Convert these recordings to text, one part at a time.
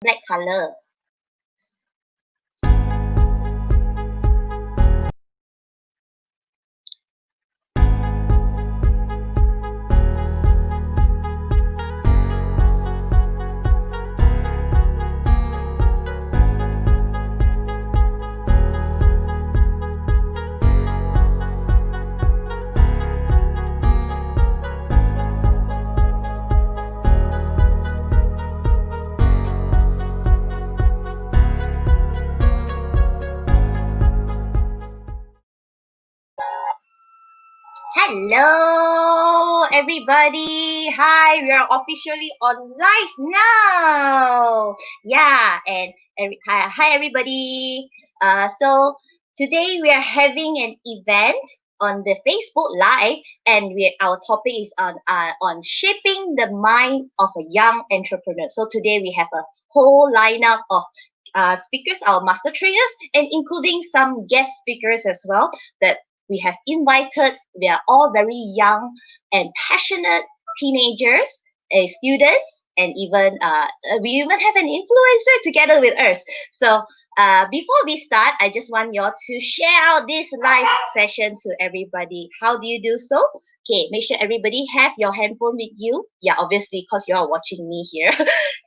black color. Hello, everybody. Hi, we are officially on live now. Yeah, and hi, everybody. So today we are having an event on the Facebook Live, and our topic is on shaping the mind of a young entrepreneur. So today we have a whole lineup of speakers, our master trainers, and including some guest speakers as well that we have invited. They are all very young and passionate teenagers, students, and even we even have an influencer together with us. So before we start, I just want y'all to share out this live session to everybody. How do you do so? Okay, make sure everybody have your handphone with you. Yeah, obviously, because you are watching me here.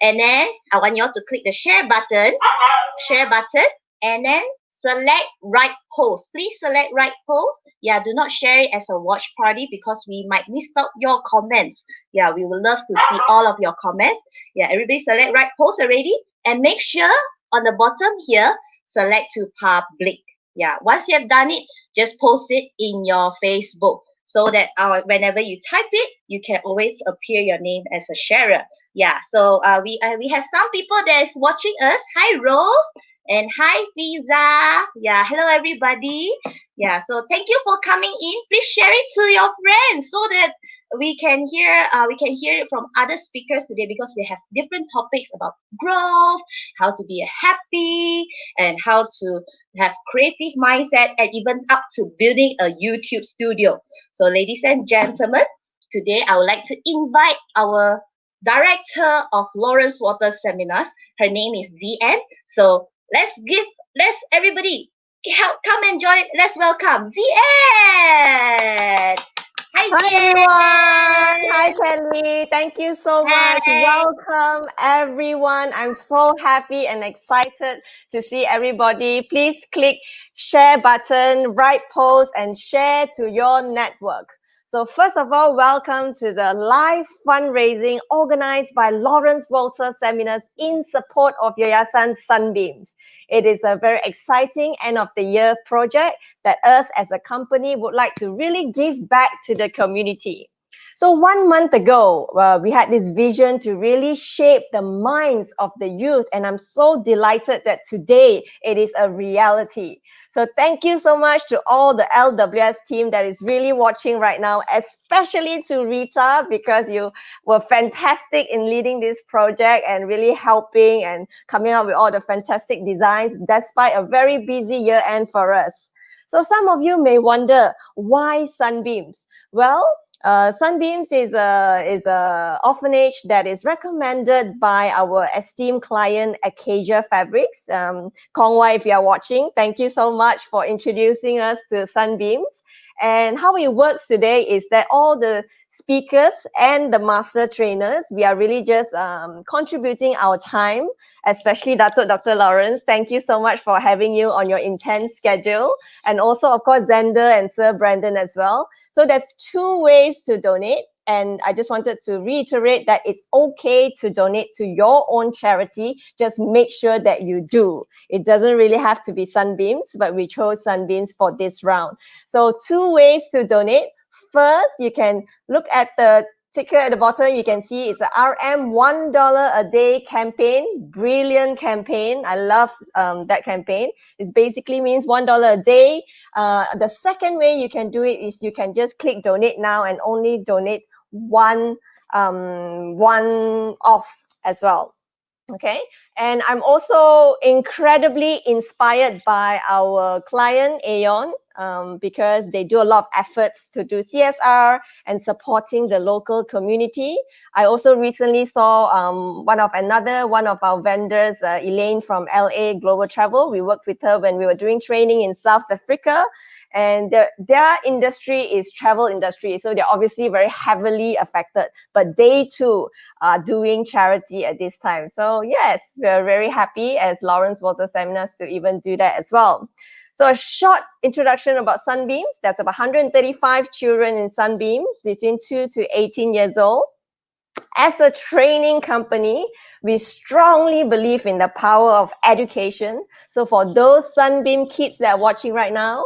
And then I want y'all to click the share button, and then select right post. Please select right post. Yeah, do not share it as a watch party because we might miss out your comments. Yeah, we would love to see all of your comments. Yeah, everybody select right post already. And make sure on the bottom here, select to public. Yeah, once you have done it, just post it in your Facebook so that whenever you type it, you can always appear your name as a sharer. Yeah, so we have some people that is watching us. Hi, Rose. And hi, Fiza. Yeah, hello, everybody. Yeah, so thank you for coming in. Please share it to your friends so that we can hear it from other speakers today because we have different topics about growth, how to be happy, and how to have creative mindset, and even up to building a YouTube studio. So, ladies and gentlemen, today I would like to invite our director of Lawrence Waters Seminars. Her name is ZN. So let's everybody come and join. Let's welcome ZN. Hi everyone. Hi Kelly. Thank you so much. Welcome everyone. I'm so happy and excited to see everybody. Please click share button, right post, and share to your network. So first of all, welcome to the live fundraising organized by Lawrence Walter Seminars in support of Yayasan Sunbeams. It is a very exciting end of the year project that us as a company would like to really give back to the community. So 1 month ago, we had this vision to really shape the minds of the youth, and I'm so delighted that today it is a reality. So thank you so much to all the LWS team that is really watching right now, especially to Rita, because you were fantastic in leading this project and really helping and coming up with all the fantastic designs despite a very busy year end for us. So some of you may wonder, why Sunbeams? Well, Sunbeams is a orphanage that is recommended by our esteemed client Acacia Fabrics. Kongwai, if you are watching, thank you so much for introducing us to Sunbeams. And how it works today is that all the speakers and the master trainers, we are really just contributing our time, especially Dr. Lawrence. Thank you so much for having you on your intense schedule. And also, of course, Xander and Sir Brandon as well. So there's 2 ways to donate. And I just wanted to reiterate that it's okay to donate to your own charity. Just make sure that you do. It doesn't really have to be Sunbeams, but we chose Sunbeams for this round. So 2 ways to donate. First, you can look at the ticker at the bottom. You can see it's a RM $1 a day campaign. Brilliant campaign. I love that campaign. It basically means $1 a day. The second way you can do it is you can just click donate now and only donate one off as well. Okay, And I'm also incredibly inspired by our client, Aeon, because they do a lot of efforts to do CSR and supporting the local community. I also recently saw one of our vendors, Elaine from LA Global Travel. We worked with her when we were doing training in South Africa. And their industry is travel industry, so they're obviously very heavily affected, but they too are doing charity at this time. So yes, we're very happy as Lawrence Walter Seminars to even do that as well. So a short introduction about Sunbeams. That's about 135 children in Sunbeams between 2 to 18 years old. As a training company, we strongly believe in the power of education. So for those Sunbeam kids that are watching right now,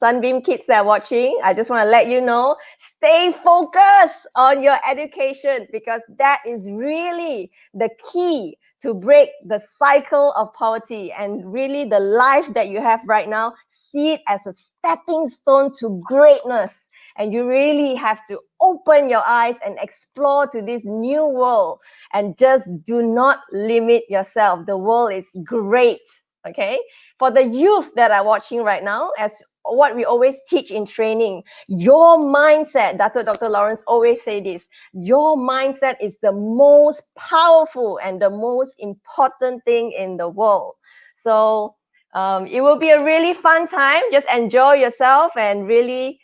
Sunbeam kids that are watching, I just want to let you know, stay focused on your education, because that is really the key to break the cycle of poverty, and really the life that you have right now, see it as a stepping stone to greatness. And you really have to open your eyes and explore to this new world, and just do not limit yourself. The world is great. Okay, for the youth that are watching right now, as what we always teach in training, your mindset, Dr. Lawrence always say this, your mindset is the most powerful and the most important thing in the world. So it will be a really fun time. Just enjoy yourself and really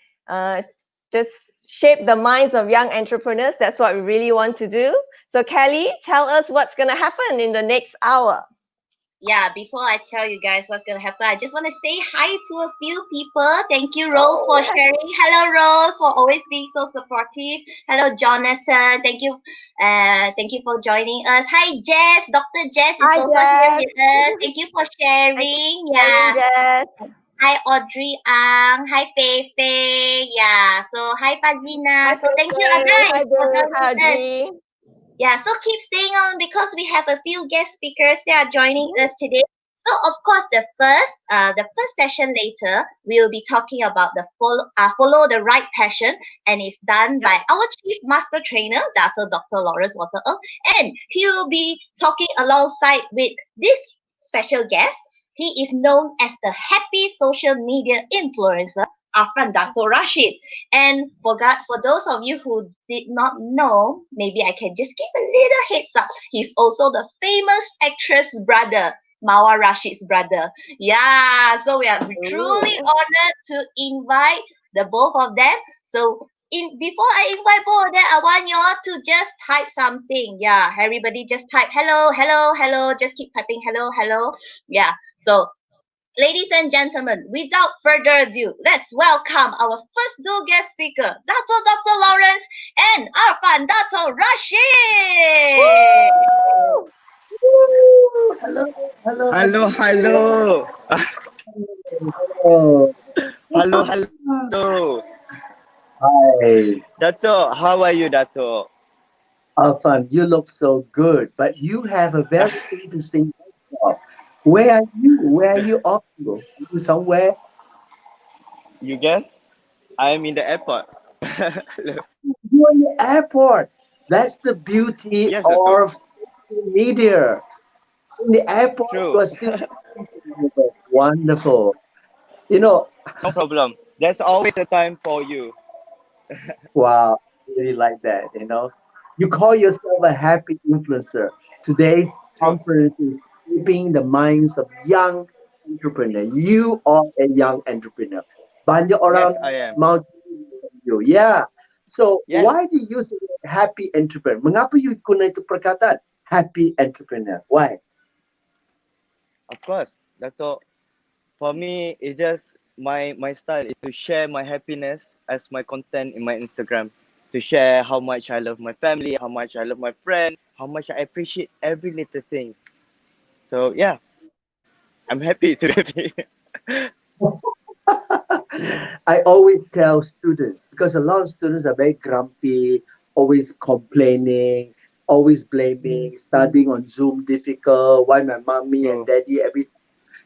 just shape the minds of young entrepreneurs. That's what we really want to do. So Kelly, tell us what's going to happen in the next hour. Yeah, before I tell you guys what's gonna happen, I just want to say hi to a few people. Thank you, Rose, for sharing. Hello, Rose, for always being so supportive. Hello, Jonathan. Thank you for joining us. Hi, Jess. Dr. Jess is Hi, also here Jess. with us. Thank you for sharing. Yeah. Jess. Hi, Audrey Ang. Hi, Feifei. Yeah. So, hi, Fazina. So, thank you, guys, Hi, for Bill. joining Hi, us. Audrey. Yeah, so keep staying on because we have a few guest speakers that are joining us today. So of course, the first session later, we will be talking about the follow the right passion, and it's done by our chief master trainer, Dr. Lawrence Walter Ng, and he will be talking alongside with this special guest. He is known as the happy social media influencer, Afran Dr. Rashid. And for those of you who did not know, maybe I can just give a little heads up. He's also the famous actress brother, Mawa Rashid's brother. Yeah, so we are truly honored to invite the both of them. So before I invite both of them, I want you all to just type something. Yeah, everybody just type hello, hello, hello. Just keep typing hello, hello. Yeah. So ladies and gentlemen, without further ado, let's welcome our first dual guest speaker, Dr. Lawrence and Arfan Dr. Rashid. Hello, hello, Hello, hello. hello. Hello, hello. Hi, Dato, how are you, Dato? Alfan, you look so good, but you have a very interesting job. Where are you? Where are you off to? Are you somewhere? You guess? I am in the airport. Hello. You're in the airport. That's the beauty Yes, Dato. of social media. In the airport, you True. are still wonderful. You know, No problem. There's always a time for you. wow, I really like that. You call yourself a happy influencer. Today's True. conference is shaping the minds of young entrepreneur. You are a young entrepreneur. Banyak Yes, orang I am. mau jadi you. Yeah. So Yes, why do you use the word happy entrepreneur? Mengapa you guna itu perkataan happy entrepreneur? Why? of course. Dato, for me, it's just my style is to share my happiness as my content in my Instagram. To share how much I love my family, how much I love my friend, how much I appreciate every little thing. So yeah, I'm happy to be here. I always tell students because a lot of students are very grumpy, always complaining, always blaming, studying on Zoom difficult. Why my mommy and True, daddy every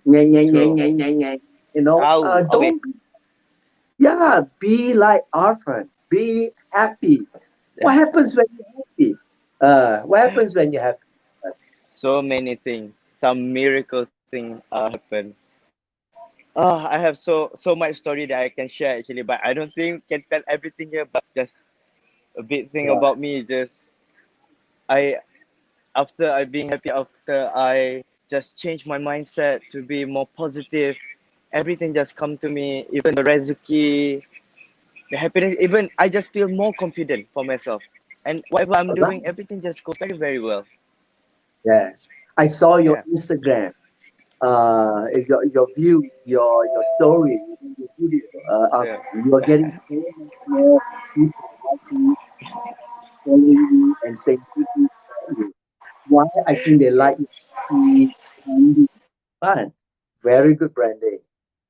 nyeh, nyeh, nyeh, true. nyeh, nyeh, nyeh. Okay. Don't be like Arfan. Be happy. What Yeah. happens when you're happy? What happens when you're happy? so many things, some miracle thing happen. I have so much story that I can share actually, but I don't think can tell everything here. But just a big thing Yeah. about me, just I after I being happy, after I just changed my mindset to be more positive, everything just come to me. Even the rezuki, the happiness, even I just feel more confident for myself. And whatever I'm All right. doing, everything just goes very, very well. Yes. I saw your Yeah, Instagram. Your view, your story, your video. yeah, You are getting more and more people liking, following you, and saying good things about you. Why? I think they yeah. like you. Branding. Fun. Very good branding.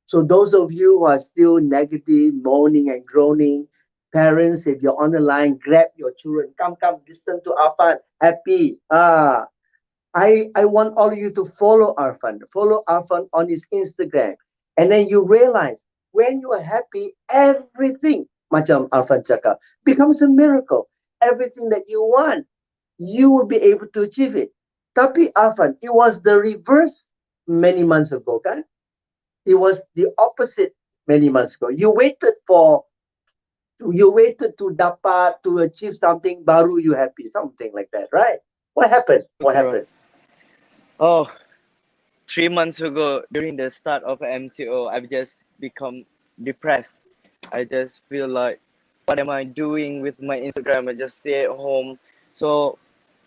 So those of you who are still negative, moaning and groaning, parents, if you're on the line, grab your children. Come, listen to Afan. Happy. I want all of you to follow Arfan on his Instagram. And then you realize when you are happy, everything, macam Arfan cakap, becomes a miracle. Everything that you want, you will be able to achieve it. Tapi Arfan, it was the reverse many months ago, kan? It was the opposite many months ago. You waited to dapat to achieve something baru you happy, something like that, right? What happened? What Correct. happened? Oh, 3 months ago, during the start of MCO, I've just become depressed. I just feel like, what am I doing with my Instagram? I just stay at home. So,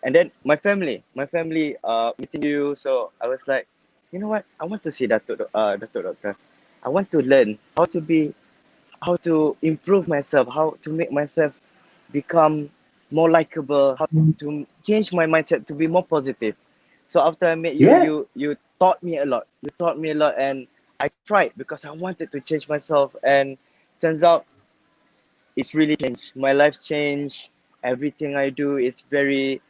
and then my family meeting you. So I was like, you know what? I want to see Datuk Doctor. I want to learn how to improve myself, how to make myself become more likable, how to change my mindset to be more positive. So after I met you, Yeah. you taught me a lot. You taught me a lot, and I tried because I wanted to change myself. And turns out it's really changed. My life's changed. Everything I do is very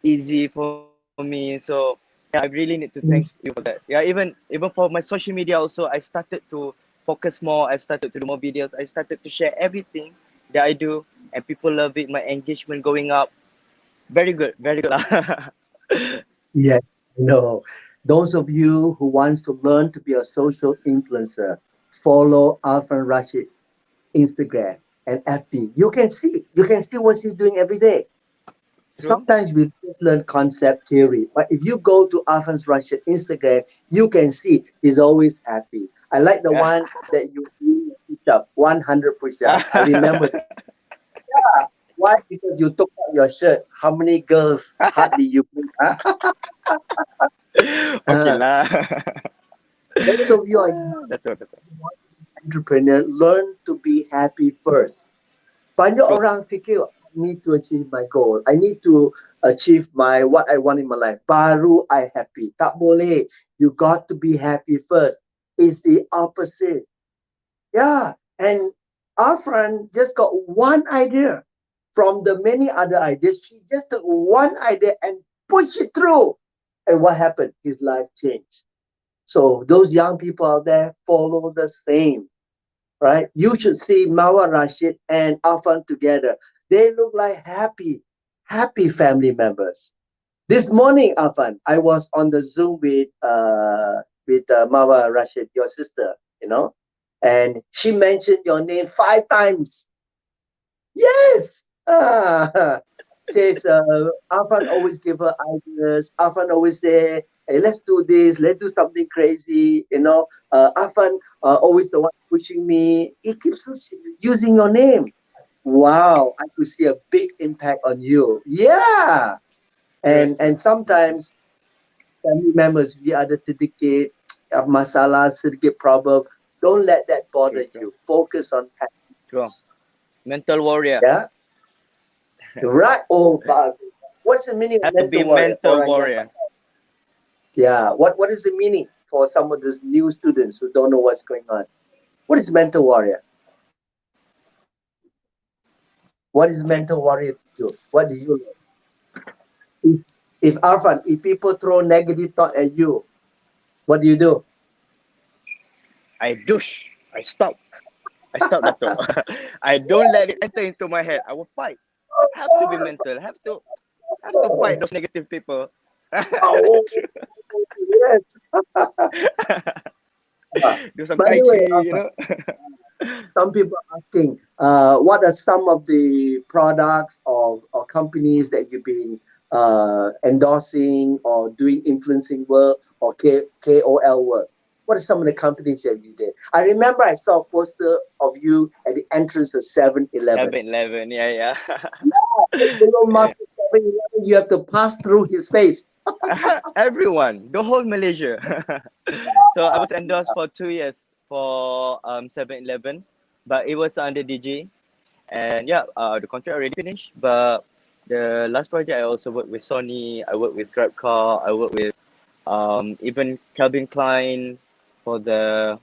easy for me. So yeah, I really need to thank you for that. Yeah, even for my social media also, I started to focus more. I started to do more videos. I started to share everything that I do, and people love it. My engagement going up. Very good, very good. Yes, no. Those of you who wants to learn to be a social influencer, follow Alfred Rashid's Instagram and FB. You can see what he's doing every day. True. Sometimes we just learn concept theory, but if you go to Alfred Rashid Instagram, you can see he's always happy. I like the Yeah. one that you do push up, 100 push up. I remember that. Why? Because you took out your shirt. How many girls hardly you put? Okay Uh, lah. those of you are Betul, betul. entrepreneur, learn to be happy first. Banyak True. orang fikir, I need to achieve my goal. I need to achieve my what I want in my life. Baru I happy. Tak boleh. You got to be happy first. It's the opposite. Yeah. And our friend just got one idea from the many other ideas. She just took one idea and pushed it through. And what happened? His life changed. So those young people out there follow the same, right? You should see Mawa Rashid and Afan together. They look like happy family members. This morning, Afan, I was on the Zoom with Mawa Rashid, your sister, and she mentioned your name 5 times. Yes. Says Afan always give her ideas. Afan always say, "Hey, let's do this. Let's do something crazy." Afan always the one pushing me. He keeps using your name. Wow, I could see a big impact on you. Yeah, True, and true. sometimes family members we ada sedikit masalah, sedikit problem. Don't let that True, bother true. you. Focus on True. happiness. Mental warrior. Yeah. Right. Oh, bagus. What's the meaning of Have to be mental warrior? mental Orang yang warrior. yeah. What is the meaning for some of these new students who don't know what's going on? What is mental warrior? What is mental warrior to you? What do you learn? If Arfan, if people throw negative thought at you, what do you do? I douche. I stop. I stop that thought. I don't let it enter into my head. I will fight. Have to be mental. Have to fight those negative people. Oh, yes. Do some By tai the way, chi, you know. some people are asking, what are some of the products or companies that you've been endorsing or doing influencing work or KOL work? What are some of the companies that you did? I remember I saw a poster of you at the entrance of 7-Eleven. 7-Eleven, yeah, yeah. The little master 7-Eleven, you have to pass through his face. Everyone, the whole Malaysia. So I was endorsed for 2 years for 7-Eleven, but it was under DG. And yeah, the contract already finished. But the last project, I also worked with Sony. I worked with GrabCar. I worked with even Calvin Klein for the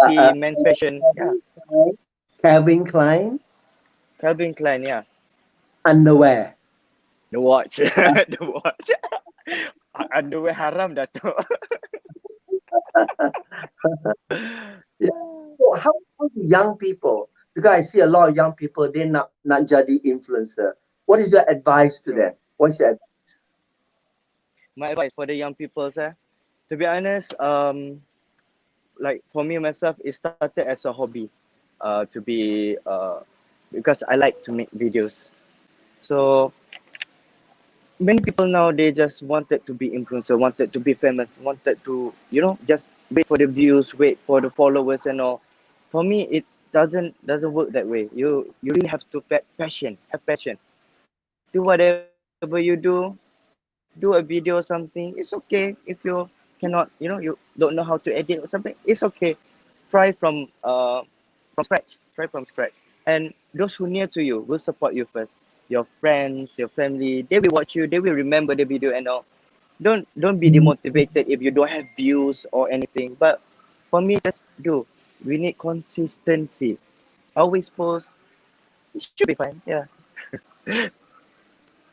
Uh, uh, KLCC men's fashion. Yeah, Calvin Klein, Calvin Klein Calvin Klein. Yeah, underwear. the watch, the watch. Underwear haram, Dato'. Yeah. So how do young people, because I see a lot of young people, they're not jadi influencer. What is your advice to True. them? What's your My advice for the young people, sir. To be honest, like for me myself, it started as a hobby, to be because I like to make videos. So many people now they just wanted to be influencer, wanted to be famous, wanted to just wait for the views, wait for the followers and all. For me, it doesn't work that way. You really have to have passion. Do whatever you do a video or something. It's okay if you cannot, you don't know how to edit or something. It's okay. Try from scratch. Try from scratch. And those who near to you will support you first. Your friends, your family, they will watch you. They will remember the video and all. Don't be demotivated if you don't have views or anything. But for me, just do. We need consistency. Always post. It should be fine. Yeah.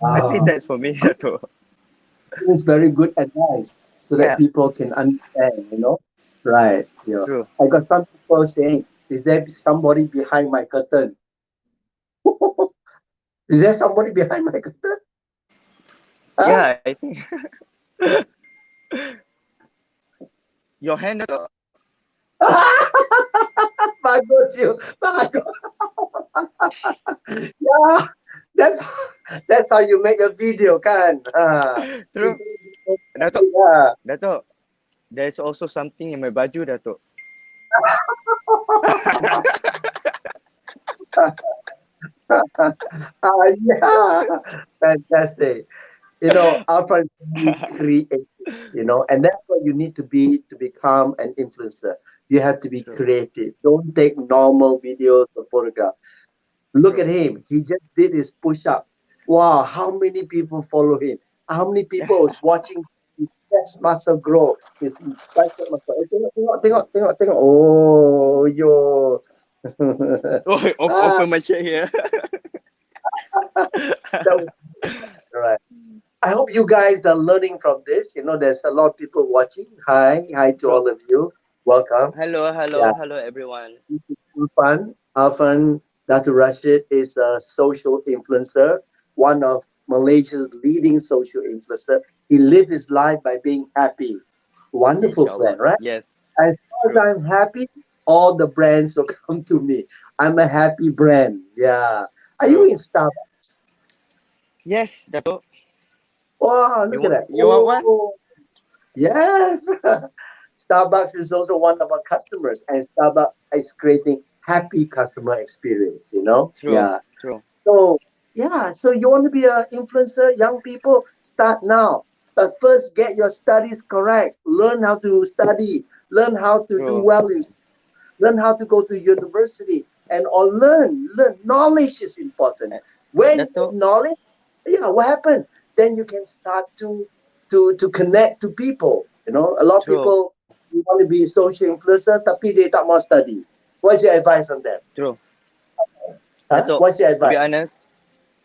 I think advice? that's for me, Good. Dato'. It's very good advice so that Yeah. people can understand. Right. Yeah. True. I got some people saying, is there somebody behind my curtain? Is there somebody behind my curtain? Huh? Yeah, I think your hand, Dato'. Bagus you. Bagus. Yeah. That's that's how you make a video, kan? True. Dato'. Yeah. Dato'. There's also something in my baju, Dato'. Yeah. Fantastic. Alpha is really creative, and that's what you need to be to become an influencer. You have to be True. creative. Don't take normal videos or photograph. Look at True. him. He just did his push up. Wow, how many people follow him? How many people is watching his chest muscle grow? His bicep muscle. Tengok, tengok, tengok, tengok, tengok. Oh, yo. Oh, Ah, open my shirt here. that was right. I hope you guys are learning from this. There's a lot of people watching. Hi to True. all of you. Welcome. Hello, Yeah, hello, hello, everyone. this is Irfan. Irfan Dr. Rashid is a social influencer, one of Malaysia's leading social influencer. He lived his life by being happy. Wonderful plan, Inshallah. right? Yes. As far as True. I'm happy, all the brands will come to me. I'm a happy brand. Yeah. Are you True. in Starbucks? Yes, Dato'. Wow, look You at want that. you want one? Oh, yes. Starbucks is also one of our customers, and Starbucks is creating happy customer experience. True. Yeah. True. So, yeah. So, you want to be an influencer, young people, start now. But first, get your studies correct. Learn how to study. Learn how to do True. well in. Learn how to go to university, and or learn. Knowledge is important. When you get Dato'. knowledge, yeah, what happened? Then you can start to connect to people. A lot of True. people want to be social influencer, tapi they tak mau study. What's your advice on them? True. Huh? Dato'. What's your To be advice? honest,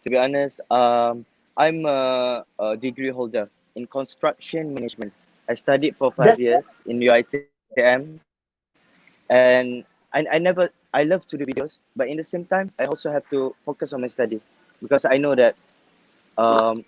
to be honest, I'm a degree holder in construction management. I studied for five That's years in UITM, and I love to do videos, but in the same time, I also have to focus on my study because I know that um,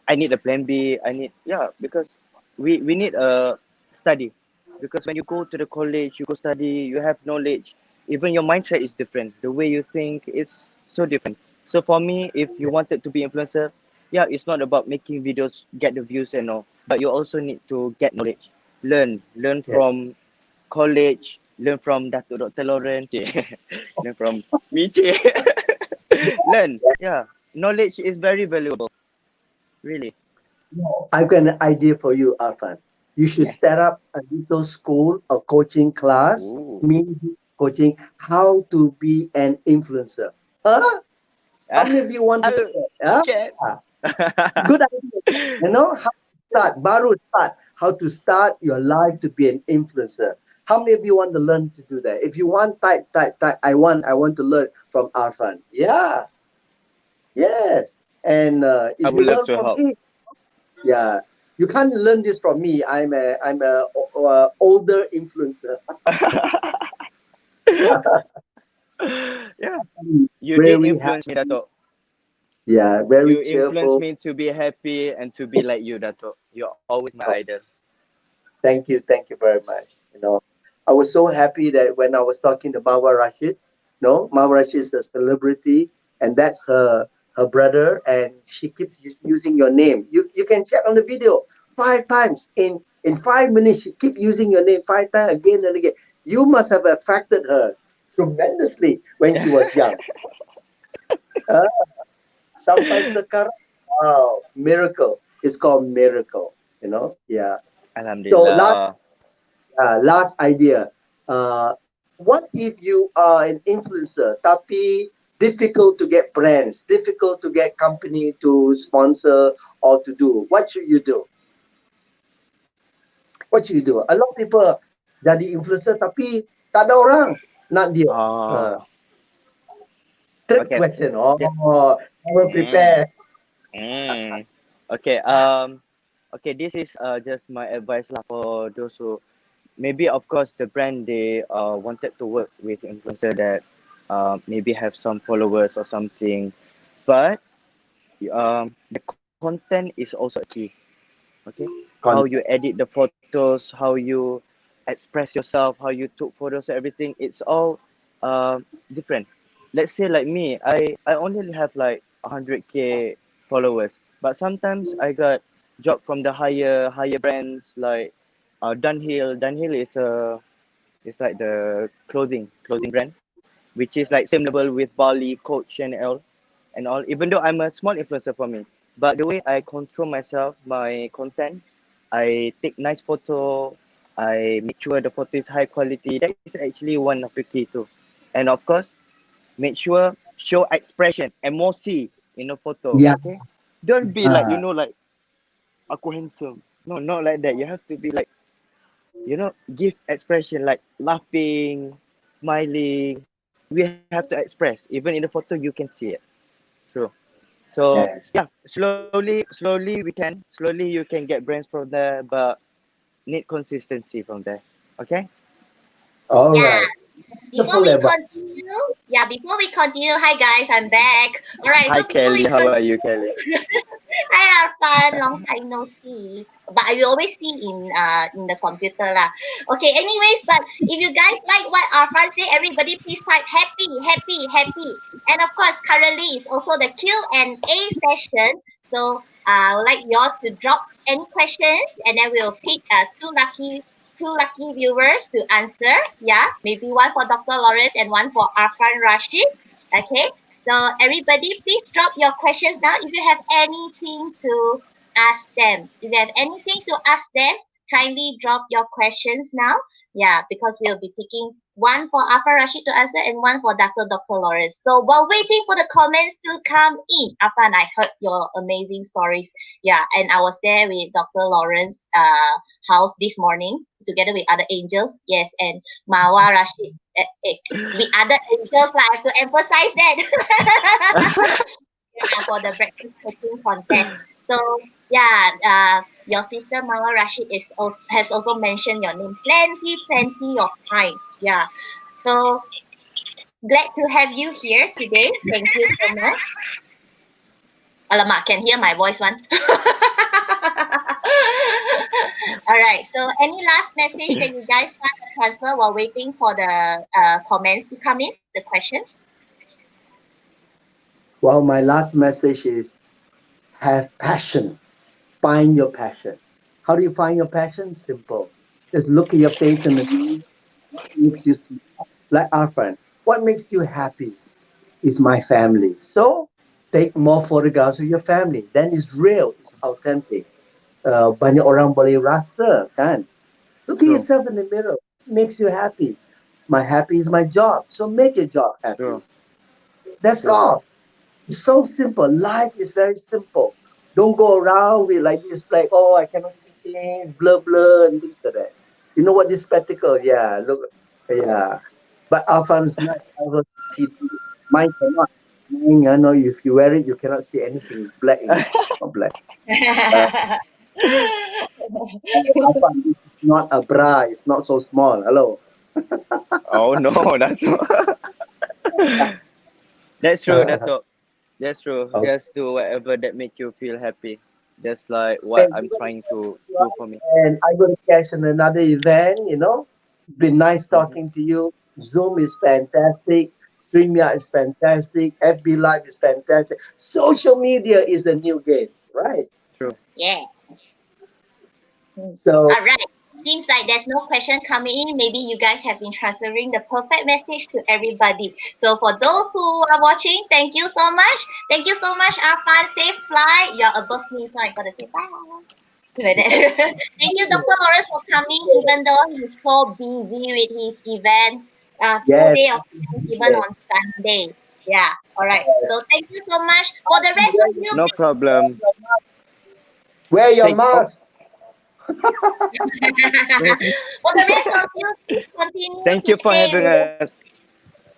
I need a plan B. I need, yeah, because we need a study, because when you go to the college, you go study, you have knowledge. Even your mindset is different. The way you think is so different. So for me, if you wanted to be influencer, yeah, it's not about making videos, get the views and all, but you also need to get knowledge, learn Yes. from college, learn from Dr. Lauren, learn from Michi, learn. Yeah, knowledge is very valuable, really. I've got an idea for you, Arfan. You should Yes. set up a little school, a coaching class, Ooh. mini coaching, how to be an influencer. Huh? How many of you want to do I'll that? check. Huh? Good idea. You know how to start, baru start, how to start your life to be an influencer. How many of you want to learn to do that? If you want, type. I want to learn from Arfan. Yeah, yes. And I if you would love learn to from help. him, yeah, you can't learn this from me. I'm a older influencer. Yeah, you did Very influence me, happy. Dato. Yeah, very You influenced cheerful. me to be happy and to be like you, Dato. You're always my Oh, idol. thank you very much. I was so happy that when I was talking to Marwa Rashid, no, Marwa Rashid is a celebrity, and that's her brother, and she keeps using your name. You can check on the video 5 times in 5 minutes. She keep using your name 5 times again and again. You must have affected her tremendously when she was young. Uh, Sampai sekarang, wow, miracle. It's called miracle. Yeah. So Alhamdulillah. last idea. Uh, what if you are an influencer, tapi difficult to get brands, difficult to get company to sponsor or to do? What should you do? What should you do? A lot of people jadi influencer tapi tak ada orang nak dia. Uh, Oh, Trick okay. question. Yeah. Oh, I will Mm, prepare. mm. Okay. Okay. This is just my advice lah for those who maybe, of course, the brand they wanted to work with influencer that maybe have some followers or something, but the content is also a key. Okay, how you Content. edit the photos, how you express yourself, how you took photos, everything, it's all different. Let's say like me, I only have like 100K followers, but sometimes I got job from the higher brands like Dunhill is a, it's like the clothing brand, which is like same level with Bali, Coach, and all. Even though I'm a small influencer for me, but the way I control myself, my contents, I take nice photo. I make sure the photo is high quality. That is actually one of the key too. And of course, make sure show expression, emoji in a photo. Yeah. Okay, don't be like, Uh, like aku handsome. No, not like that. You have to be like, give expression like laughing, smiling. We have to express. Even in the photo, you can see it. True. So yes. yeah, slowly you can get brands from there, but need consistency from there. Okay. All Yeah. right. Before Wonderful we advice. continue, before we continue, hi guys, I'm back. All right, Hi so before we Kelly, how are continue, you, Kelly? hi Arfan, long time no see. But I will always see in the computer lah. Okay, anyways, but if you guys like what Arfan say, everybody please type happy, happy, happy. And of course, currently it's also the Q&A session. So I would like y'all to drop any questions, and then we'll pick two lucky viewers to answer. Yeah, maybe one for Dr. Lawrence and one for Arfan Rashid. Okay, so everybody, please drop your questions now. If you have anything to ask them, if you have anything to ask them, kindly drop your questions now. Yeah, because we'll be picking one for Arfan Rashid to answer and one for Dr. Lawrence. So while waiting for the comments to come in, Arfan, I heard your amazing stories. Yeah, and I was there with Dr. Lawrence house this morning together with other angels. Yes, and Mawa Rashid with other angels lah. I have to emphasize that. Yeah, for the breakfast coaching contest. So yeah, your sister Mawa Rashid has also mentioned your name plenty of times. Yeah. So glad to have you here today. Thank you so much. Alamak, can hear my voice one. All right. So, any last message that you guys want to transfer while waiting for the comments to come in, the questions? Well, my last message is have passion. Find your passion. How do you find your passion? Simple. Just look at your face in the mirror. What makes you smile? Like our friend, what makes you happy? Is my family. So take more photographs of your family. Then it's real, it's authentic. Banyak orang boleh rasa kan. Look at True. yourself in the mirror. What makes you happy? My happy is my job. So make your job happy. True. That's True. all. It's so simple. Life is very simple. Don't go around with like this, like, oh, I cannot see things, blur, blur, and things like that. You know what this spectacle? Yeah, look, yeah. But Alphan's not able to see things. Mine cannot. Mine, I know if you wear it, you cannot see anything. It's black inside, not black. Uh, Alphan, this is not a bra. It's not so small. Hello. Oh no, that's not. That's true, Dato. That's true. Okay. Just do whatever that make you feel happy. Just like what And I'm trying to do for me. I got to catch on another event, It's been nice Mhm. talking to you. Zoom is fantastic. StreamYard is fantastic. FB Live is fantastic. Social media is the new game, right? True. Yeah. So, All right. Seems like there's no question coming in. Maybe you guys have been transferring the perfect message to everybody. So for those who are watching, thank you so much. Thank you so much, Arfan. Safe flight. You're above me, so I gotta say bye. Like that. Thank you, Dr. Lawrence, for coming, even though he's so busy with his event. Full yes, day of events, even yes. on Sunday. Yeah. All right. So thank you so much. For the rest of you, No problem. Wear your Thank oh, mask. for the rest of you, please continue thank to you for stay having with us. us.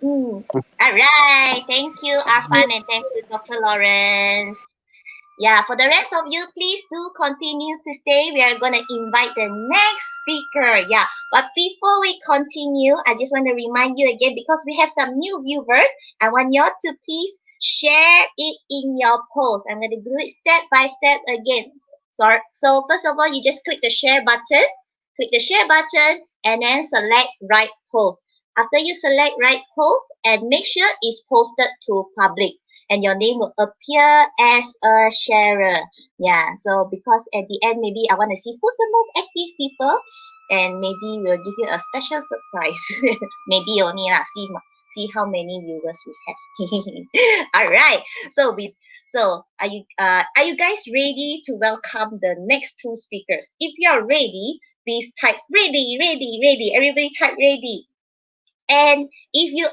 All right. Thank you, Arfan, and thank you, Dr. Lawrence. Yeah, for the rest of you, please do continue to stay. We are going to invite the next speaker. Yeah, but before we continue, I just want to remind you again because we have some new viewers. I want you all to please share it in your post. I'm going to do it step by step again. So first of all, you just click the share button. Click the share button and then select right post. After you select right post and make sure it's posted to public and your name will appear as a sharer. Yeah, so because at the end, maybe I want to see who's the most active people and maybe we'll give you a special surprise. Maybe only lah, see how many viewers we have. All right. So are you guys ready to welcome the next two speakers? If you're ready, please type ready, ready, ready. Everybody type ready. And if you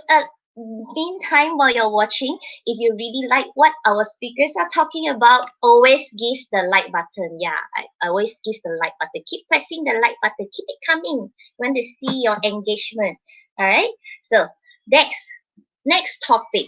meantime while you're watching, if you really like what our speakers are talking about, always give the like button. Yeah, I always give the like button. Keep pressing the like button. Keep it coming. We want to see your engagement. All right. So next topic,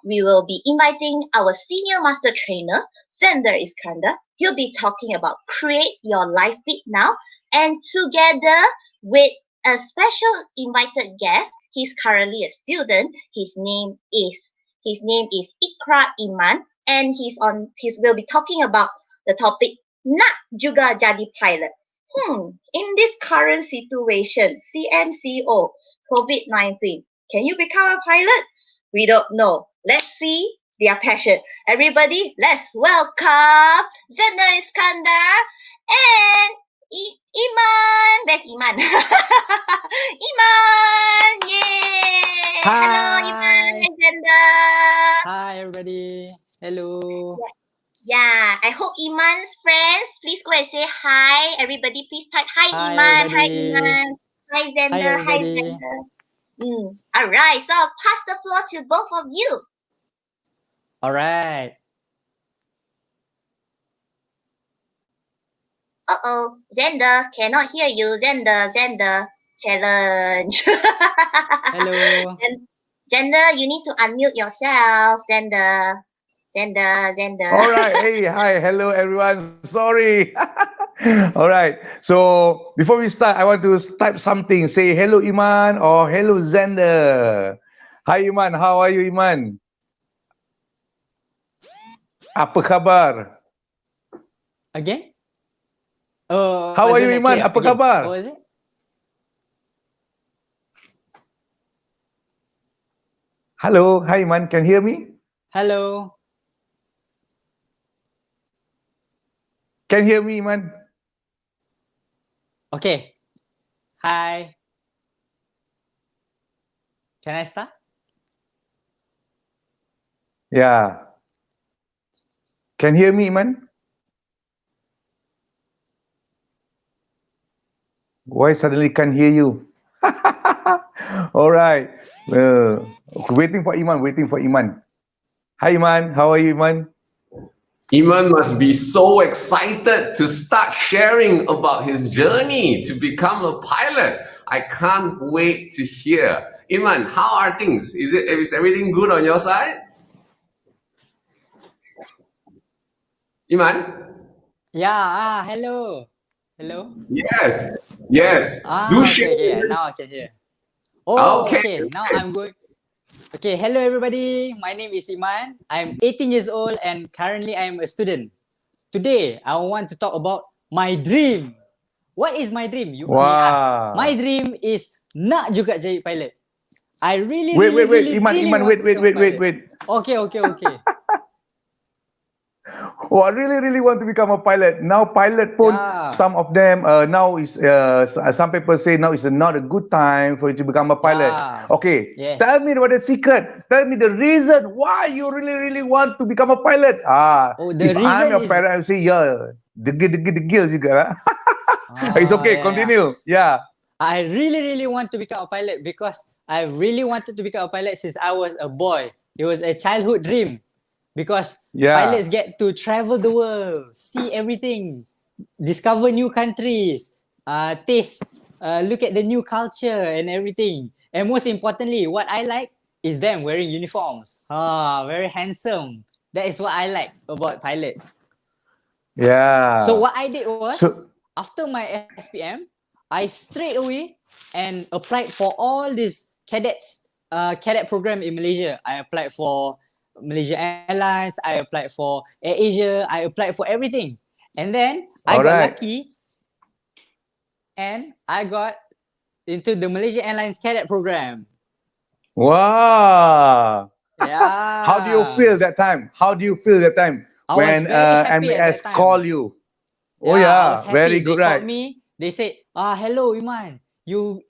we will be inviting our senior master trainer, Sander Iskander. He'll be talking about create your life fit now, and together with a special invited guest. He's currently a student. His name is Ikra Iman, and he will be talking about the topic nak juga jadi pilot. In this current situation, CMCO, COVID-19, can you become a pilot? We don't know. Let's see their passion. Everybody, let's welcome Zena Iskandar and Iman. Where's Iman? Iman! Yay! Hello, Iman Hi. and Zenda. Hi, everybody. Hello. Yeah, I hope Iman's friends, please go and say hi. Everybody, please type hi, Hi, Iman. Hi, everybody. Iman. Hi, Hi, Zenda. Hi, everybody. Zenda. All right, so I'll pass the floor to both of you. All right. Uh-oh, Zenda, cannot hear you. Zenda, challenge. Hello. Zenda, you need to unmute yourself. Zenda. All right. Hey, hi. Hello, everyone. Sorry. All right. So before we start, I want to type something. Say hello, Iman, or hello, Xander. Hi, Iman. How are you, Iman? Apa khabar? Again? How are you, wasn't that Iman? clear. Apa Again, khabar? what was it? Hello, hi Iman, can you hear me? Hello. Can you hear me, Iman? Okay. Hi. Can I start? Yeah. Can you hear me, Iman? Why suddenly can't hear you? All right. Waiting for Iman, waiting for Iman. Hi, Iman. How are you, Iman? Iman must be so excited to start sharing about his journey to become a pilot. I can't wait to hear. Iman, how are things? Is everything good on your side? Iman? Yeah. Hello. Hello. Yes. Yes. Do share. Okay. Now I can hear. Oh, Okay. okay. Now I'm going. Okay. Hello, everybody. My name is Iman. I'm 18 years old and currently I'm a student. Today, I want to talk about my dream. What is my dream? You may ask. My Wow. dream is nak juga jadi pilot. I really, Wait, really, wait, really, Iman, really Iman, want wait, to wait, become a wait, wait, pilot. wait. Okay. Oh, I really, really want to become a pilot. Now, pilot pun, Yeah. some of them now is some people say now is not a good time for you to become a pilot. Yeah. Okay, Yes. tell me about the secret. Tell me the reason why you really, really want to become a pilot. Oh, If the I'm reason your is parent, I say yeah, degil juga. It's okay. yeah. Continue. Yeah. I really, really want to become a pilot because I really wanted to become a pilot since I was a boy. It was a childhood dream because Yeah. pilots get to travel the world, see everything, discover new countries, taste, look at the new culture and everything. And most importantly, what I like is them wearing uniforms. Very handsome. That is what I like about pilots. Yeah. So what I did was, So after my SPM, I straight away and applied for all these cadet program in Malaysia. I applied for Malaysia Airlines, I applied for AirAsia, I applied for everything. And then I all got right. lucky and I got into the Malaysia Airlines cadet program. Wow. How do you Yeah. feel that time? How do you feel that time I was when very happy at MAS that time. call you? Oh I was yeah, happy. very They good, called right? me. They said, hello, Iman. You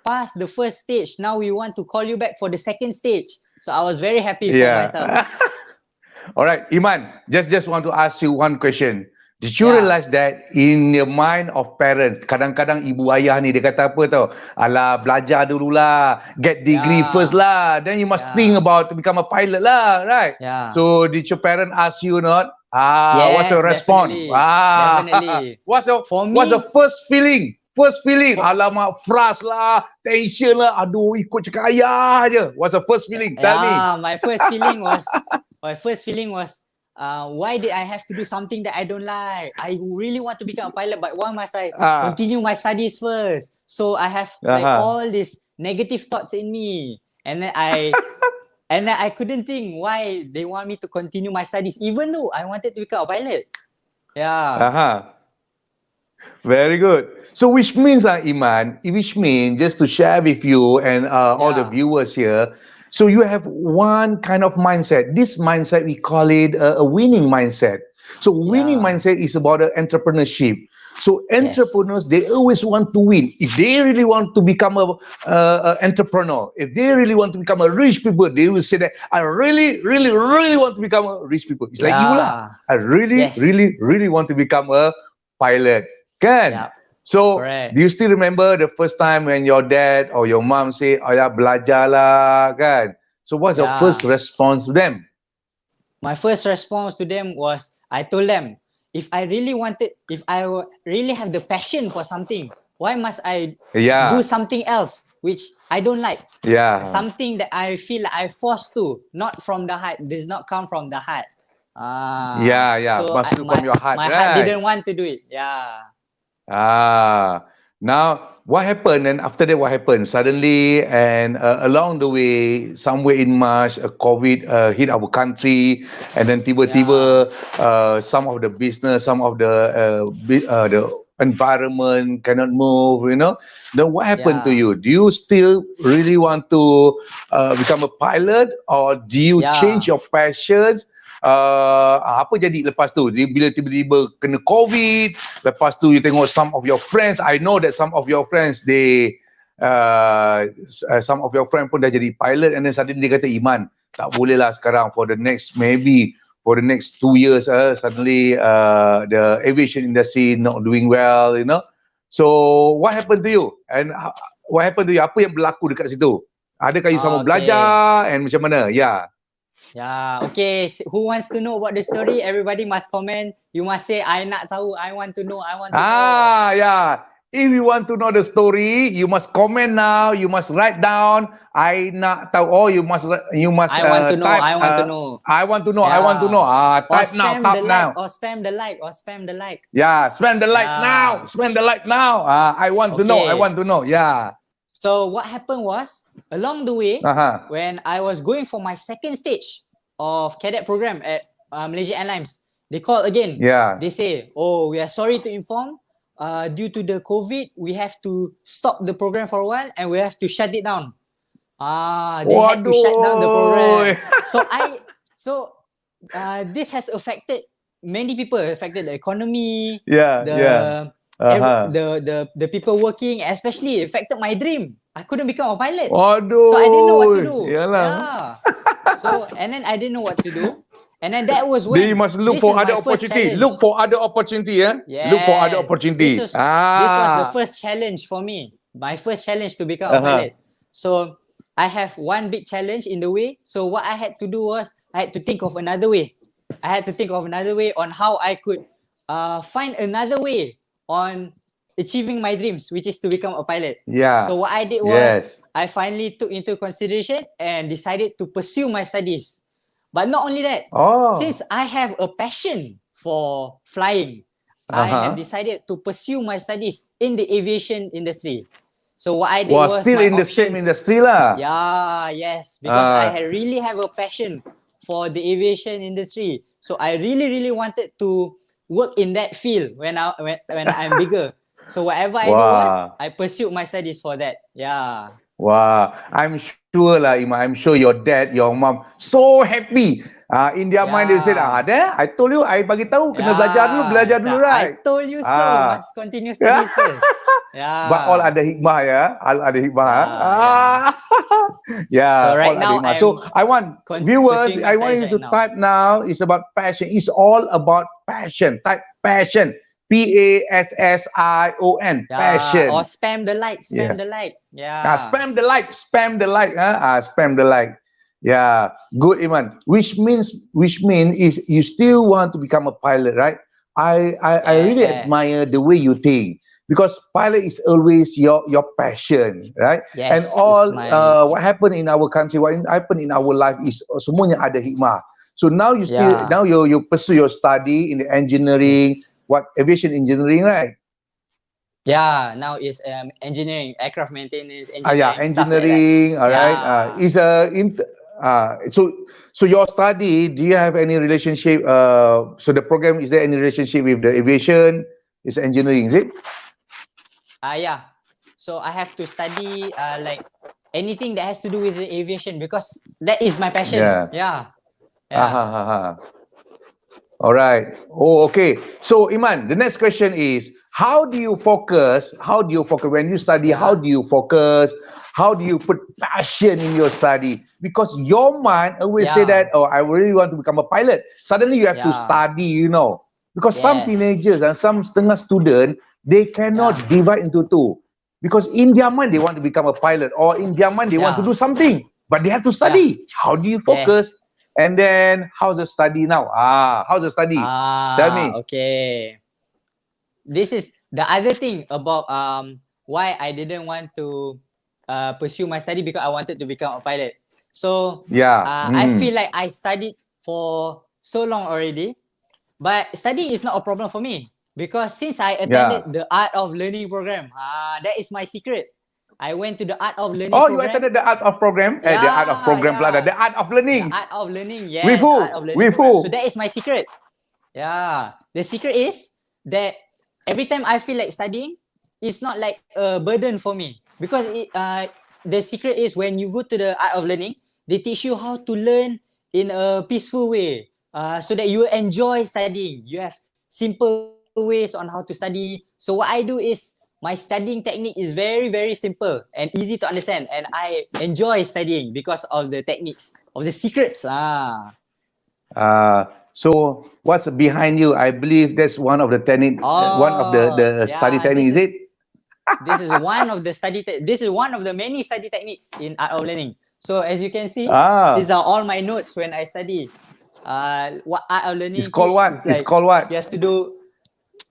passed the first stage. Now we want to call you back for the second stage. So I was very happy for myself. Yeah. All right, Iman, just want to ask you one question. Did you Yeah. realize that in the mind of parents, kadang-kadang ibu ayah ni dia kata apa tau? Alah, belajar dululah, get degree first Yeah. lah. Then you must think Yeah. about to become a pilot lah, right? Yeah. So did your parent ask you or not? What's Yes, your response? definitely. Definitely. What's For the me, first feeling? First feeling, for, alamak, frust lah, tension lah, aduh, ikut cakap ayah je. What's the first feeling? Tell me. my first feeling was why did I have to do something that I don't like? I really want to become a pilot, but why must I Ah. continue my studies first? So I have like Uh-huh. all these negative thoughts in me, and then I couldn't think why they want me to continue my studies, even though I wanted to become a pilot. Yeah. Uh-huh. Very good. So which means, Iman, which means just to share with you and all the Yeah. viewers here, so you have one kind of mindset. This mindset, we call it a winning mindset. So winning Yeah. mindset is about entrepreneurship. So Yes. entrepreneurs, they always want to win. If they really want to become a entrepreneur, if they really want to become a rich people, they will say that I really, really, really want to become a rich people. It's like you lah. I really, Yes. really, really want to become a pilot. Kan? Yeah. So, Correct. do you still remember the first time when your dad or your mom say, "Ayah belajar lah," kan? So, what's your Yeah. first response to them? My first response to them was I told them if I really have the passion for something, why must I Yeah. do something else which I don't like? Yeah. Something that I feel like I forced to, not from the heart, does not come from the heart. Yeah. So Must do from your heart, my right? heart didn't want to do it. Yeah. Now, what happened? And after that, what happened? Suddenly, and along the way, somewhere in March, COVID hit our country, and then tiba-tiba, some of the business, some of the environment cannot move. Then what happened to you? Do you still really want to become a pilot, or do you change your passions? Apa jadi lepas tu? Bila tiba-tiba kena COVID, lepas tu you tengok some of your friends, I know that some of your friends some of your friends pun dah jadi pilot, and then suddenly dia kata, Iman, tak boleh lah sekarang for the next 2 years, suddenly the aviation industry not doing well, So what happened to you? And what happened to you? Apa yang berlaku dekat situ? Adakah you sama belajar and macam mana? Yeah, okay. Who wants to know about the story? Everybody must comment. You must say, I nak tahu, I want to know, I want to know. Yeah. If you want to know the story, you must comment now. You must write down. I nak tahu. Or you must. I want to know. Type, I want to know. I want to know. Yeah. I want to know. Type now. Type now. Or spam the like. Or spam the like. Yeah, spam the like now. Spam the like now. I want to know. I want to know. Yeah. So what happened was, along the way, when I was going for my second stage of cadet program at Malaysia Airlines, they called again. Yeah. They say, oh, we are sorry to inform, due to the COVID, we have to stop the program for a while and we have to shut it down. They had to shut down the program. This has affected many people, affected the economy, the people working, especially affected my dream. I couldn't become a pilot. So I didn't know what to do. So, and then I didn't know what to do. And then that was when you must look for other opportunity. Look for other opportunity, Look for other opportunity. This was the first challenge for me. My first challenge to become a pilot. So I have one big challenge in the way. So what I had to do was I had to think of another way. I had to think of another way on how I could find another way on achieving my dreams, which is to become a pilot. So what I did was I finally took into consideration and decided to pursue my studies. But not only that, since I have a passion for flying, I have decided to pursue my studies in the aviation industry. So what I did was still in the same industry lah. Because I really have a passion for the aviation industry. So I really wanted to work in that field when I'm bigger. So whatever I did was I pursued my studies for that. Wow, I'm sure lah, Iman. I'm sure your dad, your mom, so happy. In their mind, they said, I told you, I bagi tahu, kena belajar dulu, right? I told you so, must continue studies first. But all ada hikmah, all ada hikmah. So right now, so I want viewers, I want you to type now. It's about passion. It's all about passion. Type passion. PASSION. Passion. Or spam the like. Spam the like. Spam the like. Spam the like. Spam the like. Good, Iman. Which means is you still want to become a pilot, right? I really admire the way you think, because pilot is always your passion, right? And all what happened in our country, what happened in our life is semuanya ada hikmah. So now you you pursue your study in the engineering. What, aviation engineering, right? Now it's engineering, aircraft maintenance, engineering. Engineering, like all right. So your study, do you have any relationship? So the program, is there any relationship with the aviation? It's engineering, is it? So I have to study like anything that has to do with the aviation, because that is my passion. All right. Okay. So Iman, the next question is, how do you focus when you study? How do you focus? How do you put passion in your study? Because your mind always say that, I really want to become a pilot. Suddenly you have to study, because some teenagers and some setengah student, they cannot divide into two. Because in their mind, they want to become a pilot, or in their mind, they want to do something, but they have to study. How do you focus? And then, how's the study now? How's the study? Tell me. Okay. This is the other thing about why I didn't want to pursue my study, because I wanted to become a pilot. So I feel like I studied for so long already, but studying is not a problem for me, Because since I attended the Art of Learning program, that is my secret. I went to the Art of Learning Oh, program. you attended the art of program? The art of program, the art of learning. The Art of Learning, yes. With who? Art of Learning With program. who? So that is my secret. Yeah. The secret is that every time I feel like studying, it's not like a burden for me. Because the secret is when you go to the Art of Learning, they teach you how to learn in a peaceful way, so that you enjoy studying. You have simple ways on how to study. So what I do is my studying technique is very, very simple and easy to understand. And I enjoy studying because of the techniques, of the secrets. So what's behind you? I believe that's one of the technique, one of the study technique, is it? This is one of the this is one of the many study techniques in Art of Learning. So as you can see, these are all my notes when I study. What Art of Learning It's called what? It's called what? You have to do.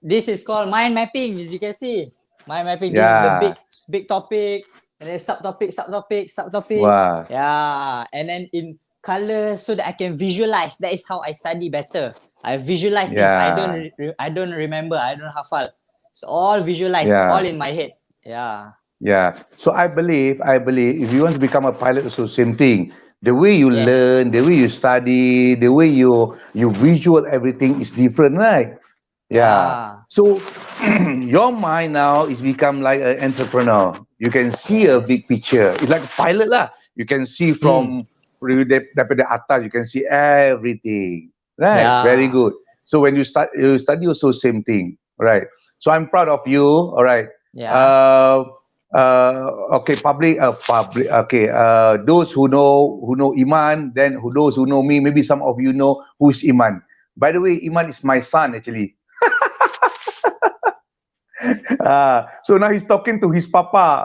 This is called mind mapping, as you can see. Mind mapping. This is the big topic, and then subtopic. Wow. Yeah, and then in colors so that I can visualize. That is how I study better. I visualize things. I don't remember. I don't hafal. It's all visualized, all in my head. Yeah. Yeah. So I believe if you want to become a pilot, also same thing. The way you learn, the way you study, the way you visual everything is different, right? Yeah. So your mind now is become like an entrepreneur. You can see a big picture. It's like a pilot lah. You can see from daripada atas, you can see everything. Right? Yeah. Very good. So when you study also same thing. Right. So I'm proud of you. All right. Yeah. Okay, public. Okay. Those who know Iman, then those who know me, maybe some of you know who's Iman. By the way, Iman is my son actually. So now he's talking to his papa.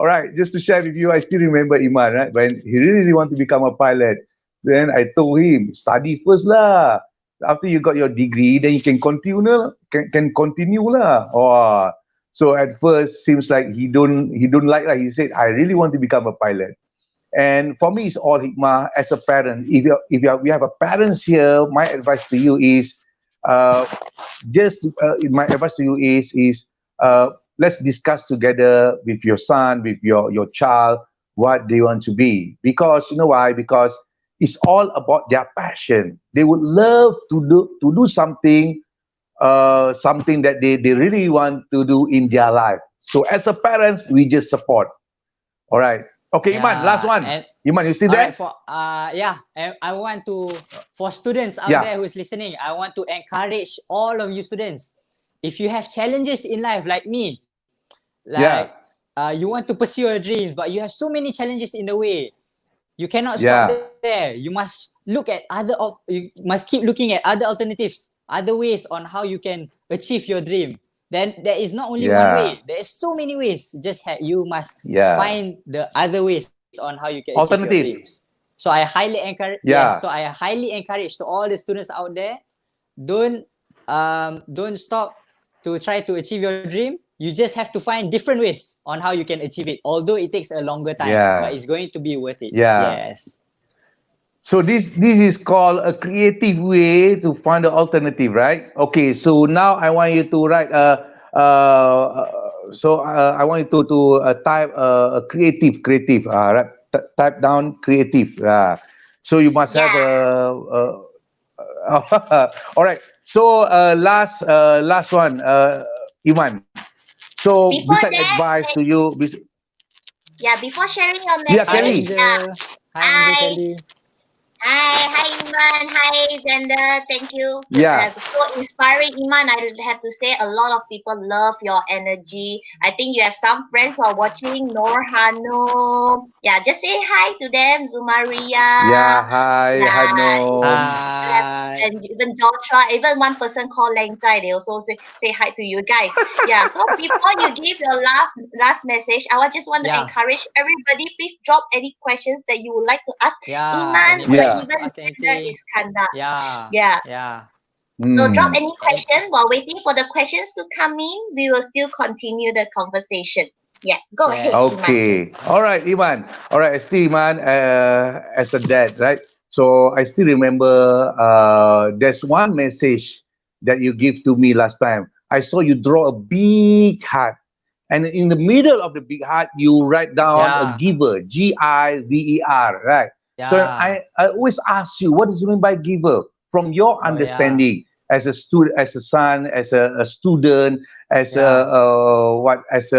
All right. Just to share with you, I still remember Iman, right? When he really want to become a pilot, then I told him, study first lah. After you got your degree, then you can continue lah. Oh, so at first seems like he don't like that. He said, I really want to become a pilot. And for me, it's all hikmah as a parent. If we have a parents here, my advice to you is, my advice to you is let's discuss together with your son, with your child, what they want to be. Because you know why? Because it's all about their passion. They would love to do something, something that they really want to do in their life. So as a parent, we just support. All right. Okay, Iman, last one. Iman, you still there? And I want to, for students out there who's listening, I want to encourage all of you students. If you have challenges in life like me, you want to pursue your dreams, but you have so many challenges in the way, you cannot stop there. You must look at you must keep looking at other alternatives, other ways on how you can achieve your dream. Then there is not only one way. There is so many ways. You must find the other ways on how you can achieve your dreams. So I highly encourage. So I highly encourage to all the students out there, don't stop to try to achieve your dream. You just have to find different ways on how you can achieve it. Although it takes a longer time, but it's going to be worth it. Yes. So this is called a creative way to find the alternative, right? Okay, so now I want you to write I want you to type creative. Type down creative. So you must have all right. So last one, Iman. So besides advice to you, before sharing your message, Kelly. Hi, Kelly. Hi Iman, hi Xander, thank you. So inspiring, Iman. I have to say a lot of people love your energy. I think you have some friends who are watching, Nor Hanum. Just say hi to them, Zumaria. Hi, Hanum. And even Joshua, even one person called Lang Zai, they also say hi to you guys. So before you give your last message, I just want to encourage everybody, please drop any questions that you would like to ask Iman. Even Iskandar. So drop any question. While waiting for the questions to come in, we will still continue the conversation. Go ahead. Okay. Iman. All right, Iman. All right, still Iman, as a dad, right? So I still remember there's one message that you give to me last time. I saw you draw a big heart, and in the middle of the big heart, you write down a Yeah. giver, Giver, right? So Yeah. I always ask you, what does it mean by giver? From your Oh yeah. understanding, as a student, as a son, as a student, as a Yeah. as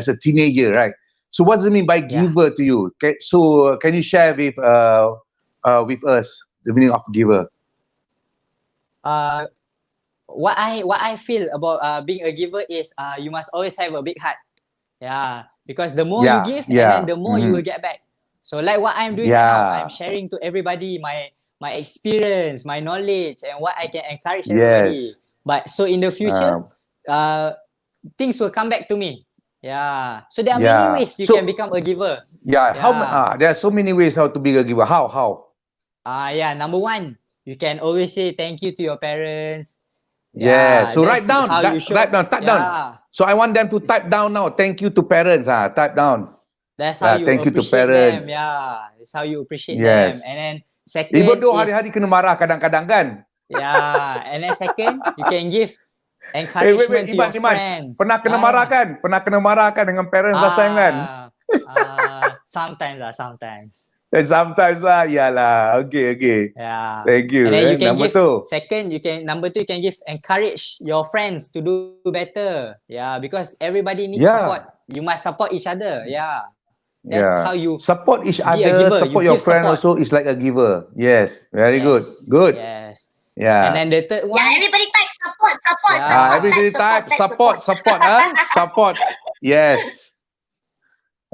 a teenager, right? So what does it mean by Yeah. giver to you? Okay, so can you share with us the meaning of giver? Uh, what I feel about being a giver is you must always have a big heart. Yeah, because the more you Yeah, give, and then yeah, the more you will get back. So like what I'm doing right now, I'm yeah, sharing to everybody my experience, my knowledge, and what I can encourage everybody. yes. But so in the future, Um, uh, things will come back to me. Yeah. So there are many yeah. ways you can So become a giver. yeah, Yeah. there are so many ways how to be a giver. How? Yeah. Number one, you can always say thank you to your parents. Yeah. Yeah. So That's how you write show. down, type down. Yeah. So I want them to type It's, down now. Thank you to parents. Type down. that's how Yeah, you thank you to appreciate them. parents. Yeah. That's how you appreciate them. Yes. And then Even second though is, hari-hari kena marah kadang-kadang kan. yeah. And then second, you can give Wait, encouragement to your Iman. friends. Pernah kena marah Yeah. kan? Pernah kena marah kan dengan parents last time kan? Sometimes sometimes. Sometimes lah, iyalah. Okay. Yeah. Thank And you. then you can Number give two. second, number two, you can give encourage your friends to do better. Yeah, because everybody needs support. Yeah. You must support each other. Yeah. That's how Yeah. you Support each be a other, giver. You support your give friend support. also is like a giver. Yes. Very good. Yes. Good. Yes. And Yeah. then the third one. Yeah, everybody type support, Yeah. Everybody type support. Support. Yes.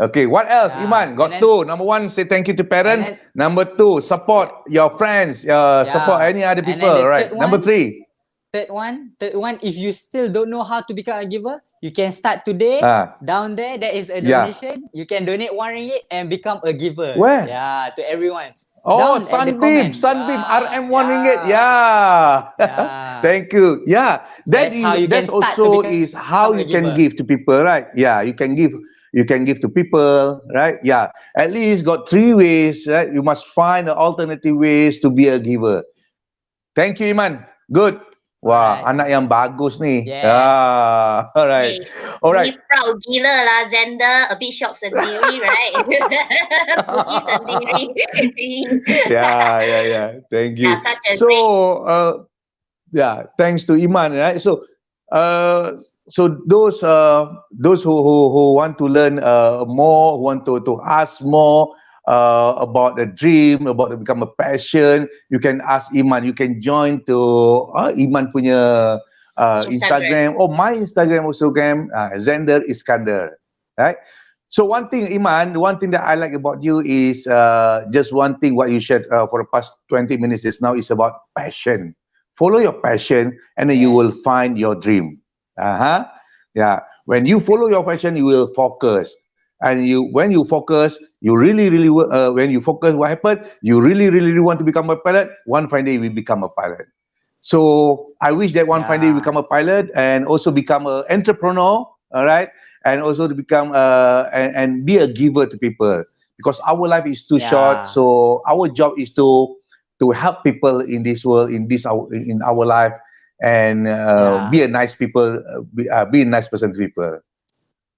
Okay, what else? Yeah. Iman, got And then, two. Number one, say thank you to and parents. then Number two, support your friends, support yeah. any other And then people. the Right. Number three. third one, if you still don't know how to become a giver, you can start today. Ah, Down there is a yeah. donation. You can donate RM1 and become a giver. Where? Yeah, to everyone. Oh, Down at the comment. Sunbeam, RM RM1. Yeah. Yeah. Thank you. Yeah. That's how you can That's start to also become is how a you can giver. give to people, right? Yeah, you can give to people, right? Yeah. At least got three ways, right? You must find alternative ways to be a giver. Thank you, Iman. Good. Wah, Alright. anak yang bagus ni. Yes. Alright. Really proud gila lah, Zender. A bit shocked sendiri, right? Puji sendiri. Yeah. Thank you. Yeah, such a So, great. thanks to Iman, right? So, those who want to learn more, who want to ask more about the dream, about to become a passion, you can ask Iman. You can join to Iman punya Instagram or my Instagram also, Zender Iskandar, right? So one thing, Iman, one thing that I like about you is just one thing what you shared for the past 20 minutes just now is about passion. Follow your passion and then you will Yes. find your dream. Yeah. When you follow your passion, you will focus. And when you focus, you really, when you focus, what happened? You really want to become a pilot. One fine day, you will become a pilot. So I wish that one fine day you become a pilot and also become an entrepreneur, all right? And also to become and be a giver to people, because our life is too short. So our job is to help people in this world, in our life, and be a nice people, be a nice person to people.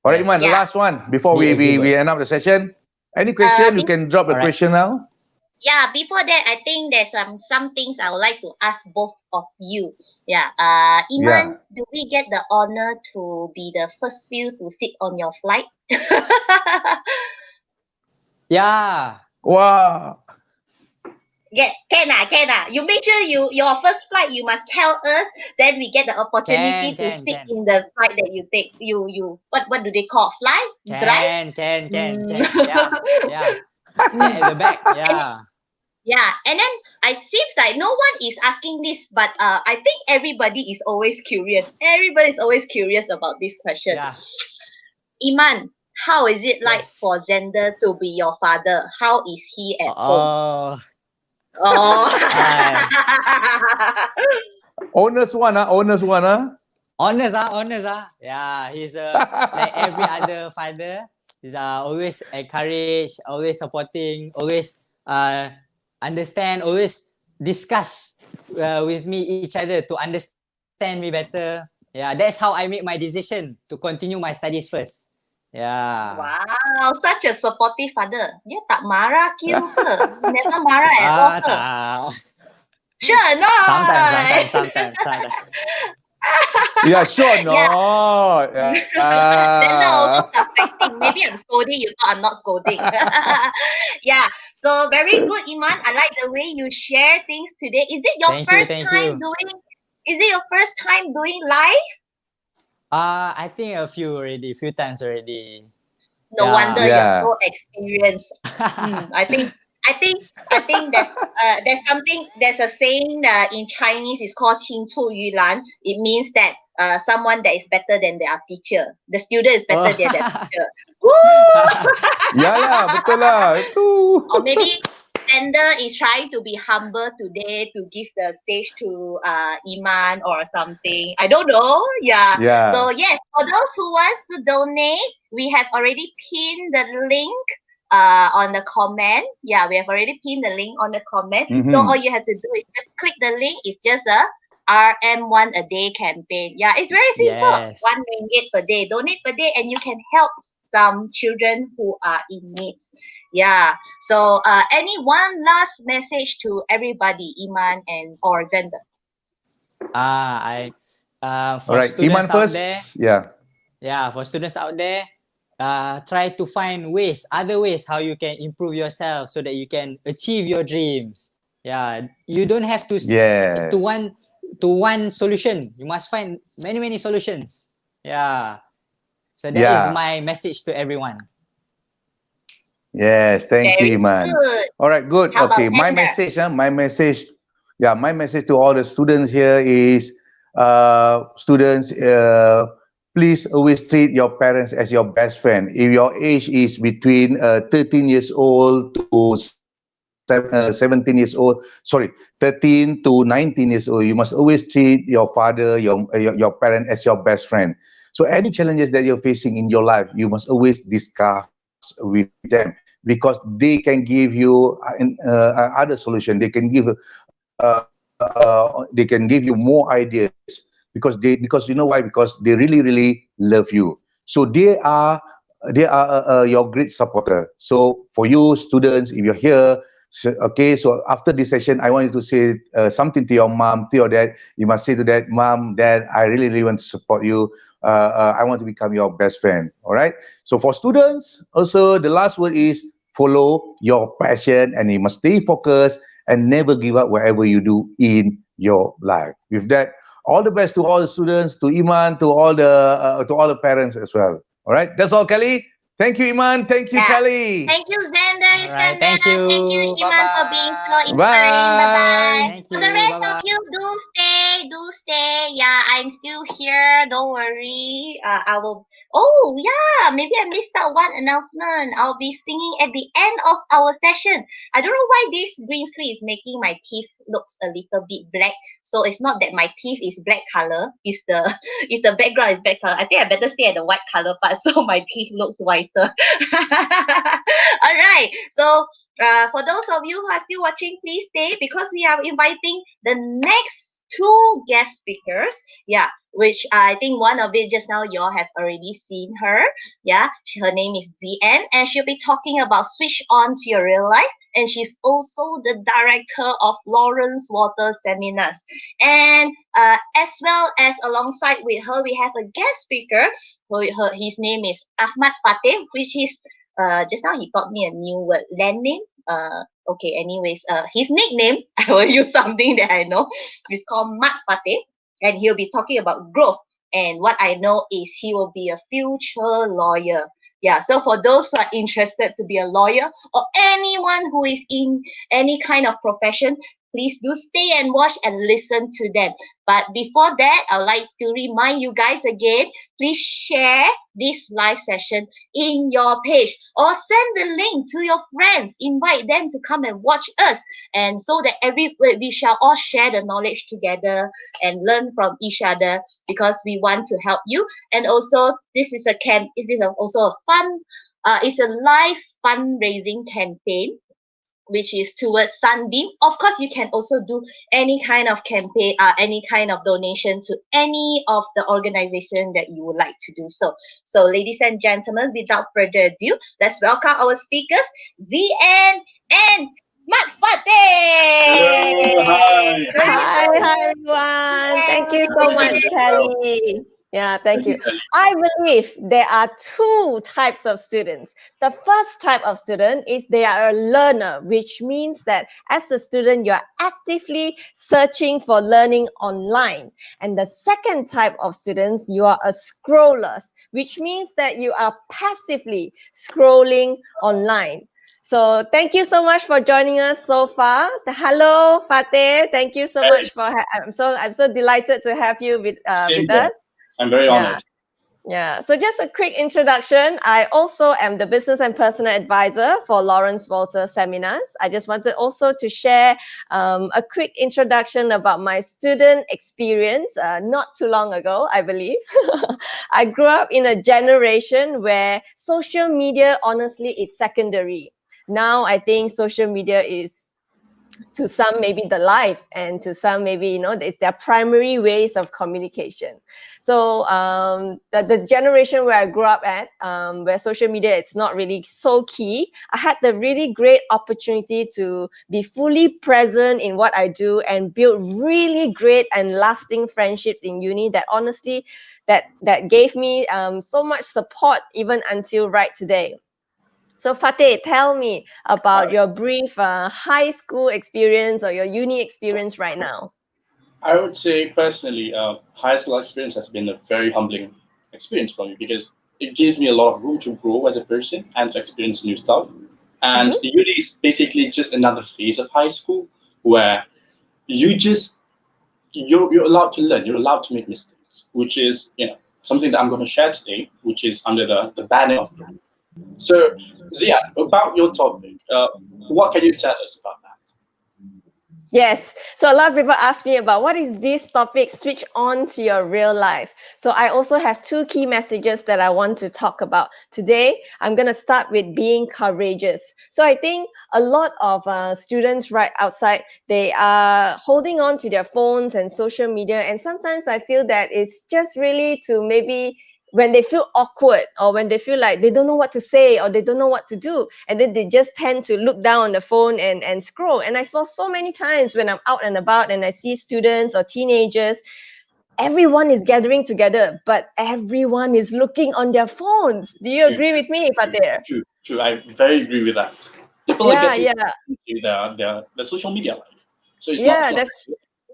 All right, Iman, the Yeah. last one before Be a we giver. end up the session. Any question? You can drop a Alright. question now. Yeah, before that, I think there's some things I would like to ask both of you. Yeah. Iman, do we get the honor to be the first few to sit on your flight? Yeah. Wow. Can ah. You make sure your first flight you must tell us. Then we get the opportunity to sit Can. in the flight that you take. You what do they call fly? Drive? Can. Mm. Yeah. Sit at the back. Yeah. Yeah, and then it seems like no one is asking this, but I think everybody is always curious. Everybody is always curious about this question. Yeah. Iman, how is it like Yes. for Zender to be your father? How is he at home? Oh. Oh. Honest one. Honest. Yeah, he's like every other father. He's always encourage, always supporting, always understand, always discuss with me each other to understand me better. Yeah, that's how I made my decision to continue my studies first. Yeah. Wow, such a supportive father. Dia tak marah you ke? Never marah at all ke? Tak. Sure Sometimes, not. sometimes. Yeah, sure Yeah. not. Then also perfecting. Maybe I'm scolding you, thought I'm not scolding. Yeah. So very good, Iman. I like the way you share things today. Is it your Thank you, first thank time you. doing? Is it your first time doing live? I think a few times already. No wonder Yeah. you're Yeah. so experienced. I think there's a saying in Chinese is called 青出于蓝. It means that someone that is better than their teacher. The student is better than their teacher. Woo! Yalah, betul lah. Itu. Or maybe Sander is trying to be humble today to give the stage to Iman or something. I don't know. Yeah. Yeah. So yes, for those who wants to donate, we have already pinned the link on the comment. Yeah, we have already pinned the link on the comment. So all you have to do is just click the link. It's just a RM1 a day campaign. Yeah, it's very simple. Yes. 1 ringgit per day. Donate per day and you can help some children who are in need. Yeah. So any one last message to everybody, Iman and or Zender? For Alright, Iman students out first. there, Yeah. for students out there, try to find other ways how you can improve yourself so that you can achieve your dreams. Yeah, you don't have to Yes. to one solution. You must find many solutions. Yeah. So that is Yeah. my message to everyone. Yes, thank Very you, Iman. good. All right, good. How about Okay, my Zender? message, my message to all the students here is, students, please always treat your parents as your best friend. If your age is between 13 years old to 17 years old, 13 to 19 years old, you must always treat your father, your parent as your best friend. So any challenges that you're facing in your life, you must always discuss with them, because they can give you other solution. They can give you more ideas, because you know why? Because they really love you. So they are your great supporter. So for you students, if you're here, so after this session, I want you to say something to your mom, to your dad. You must say to that, mom, dad, I really want to support you. I want to become your best friend. All right. So for students, also the last word is follow your passion, and you must stay focused and never give up whatever you do in your life. With that, all the best to all the students, to Iman, to all the parents as well. All right. That's all, Kelly. Thank you, Iman. Thank you, Yeah. Kelly. Thank you, Zender. All right. Thank you. Thank you, Iman, for being so Bye-bye. inspiring. Bye bye. Bye. Thank For the you. rest of Bye-bye. you, do stay. Yeah, I'm still here. Don't worry. I will. Oh yeah, maybe I missed out one announcement. I'll be singing at the end of our session. I don't know why this green screen is making my teeth looks a little bit black. So it's not that my teeth is black color. It's the it's the background is black color. I think I better stay at the white color part so my teeth looks whiter. All right. So for those of you who are still watching, please stay because we are inviting the next two guest speakers. Yeah, which I think one of it just now you all have already seen her. Yeah, her name is ZN, and she'll be talking about switch on to your real life. And she's also the director of Lawrence Water Seminars. And as well as alongside with her, we have a guest speaker. His name is Ahmad Fateh, which is just now he taught me a new word, land name. Okay, anyways, his nickname, I will use something that I know. It's called Mat Fateh, and he'll be talking about growth. And what I know is he will be a future lawyer. Yeah, so for those who are interested to be a lawyer or anyone who is in any kind of profession, please do stay and watch and listen to them. But before that, I would like to remind you guys again, please share this live session in your page or send the link to your friends. Invite them to come and watch us, and so that we shall all share the knowledge together and learn from each other, because we want to help you. And also, this is also a fun, it's a live fundraising campaign. which is towards Sunbeam. Of course, you can also do any kind of campaign, any kind of donation to any of the organization that you would like to do so. So, ladies and gentlemen, without further ado, let's welcome our speakers, ZN and Mat Fateh. Hello, hi. Hi everyone. Thank you so much, Kelly. Yeah, thank you. I believe there are two types of students. The first type of student is they are a learner, which means that as a student, you're actively searching for learning online. And the second type of students, you are a scrollers, which means that you are passively scrolling online. So thank you so much for joining us so far. Hello, Fateh. Thank you so much for. I'm so delighted to have you with us. I'm very honored. Yeah. So just a quick introduction. I also am the business and personal advisor for Lawrence Walter Seminars. I just wanted also to share a quick introduction about my student experience. Not too long ago, I believe. I grew up in a generation where social media honestly is secondary. Now I think social media is, to some maybe the life, and to some maybe it's their primary ways of communication. So the generation where I grew up at, where social media it's not really so key, I had the really great opportunity to be fully present in what I do and build really great and lasting friendships in uni that honestly that gave me so much support even until right today. So Fateh, tell me about your brief high school experience or your uni experience right now. I would say personally, high school experience has been a very humbling experience for me because it gives me a lot of room to grow as a person and to experience new stuff. And Mhm. uni is basically just another phase of high school where you just you're allowed to learn, you're allowed to make mistakes, which is something that I'm going to share today, which is under the banner of growth. So, Zia, about your topic, what can you tell us about that? Yes. So a lot of people ask me about what is this topic, switch on to your real life. So I also have two key messages that I want to talk about. Today, I'm going to start with being courageous. So I think a lot of students right outside, they are holding on to their phones and social media. And sometimes I feel that it's just really to maybe when they feel awkward or when they feel like they don't know what to say or they don't know what to do, and then they just tend to look down on the phone and scroll. And I saw so many times when I'm out and about and I see students or teenagers, everyone is gathering together, but everyone is looking on their phones. Do you True, agree with me, Fateh? true. I very agree with that. People are Yeah, getting yeah. into their social media life, so it's Yeah, not.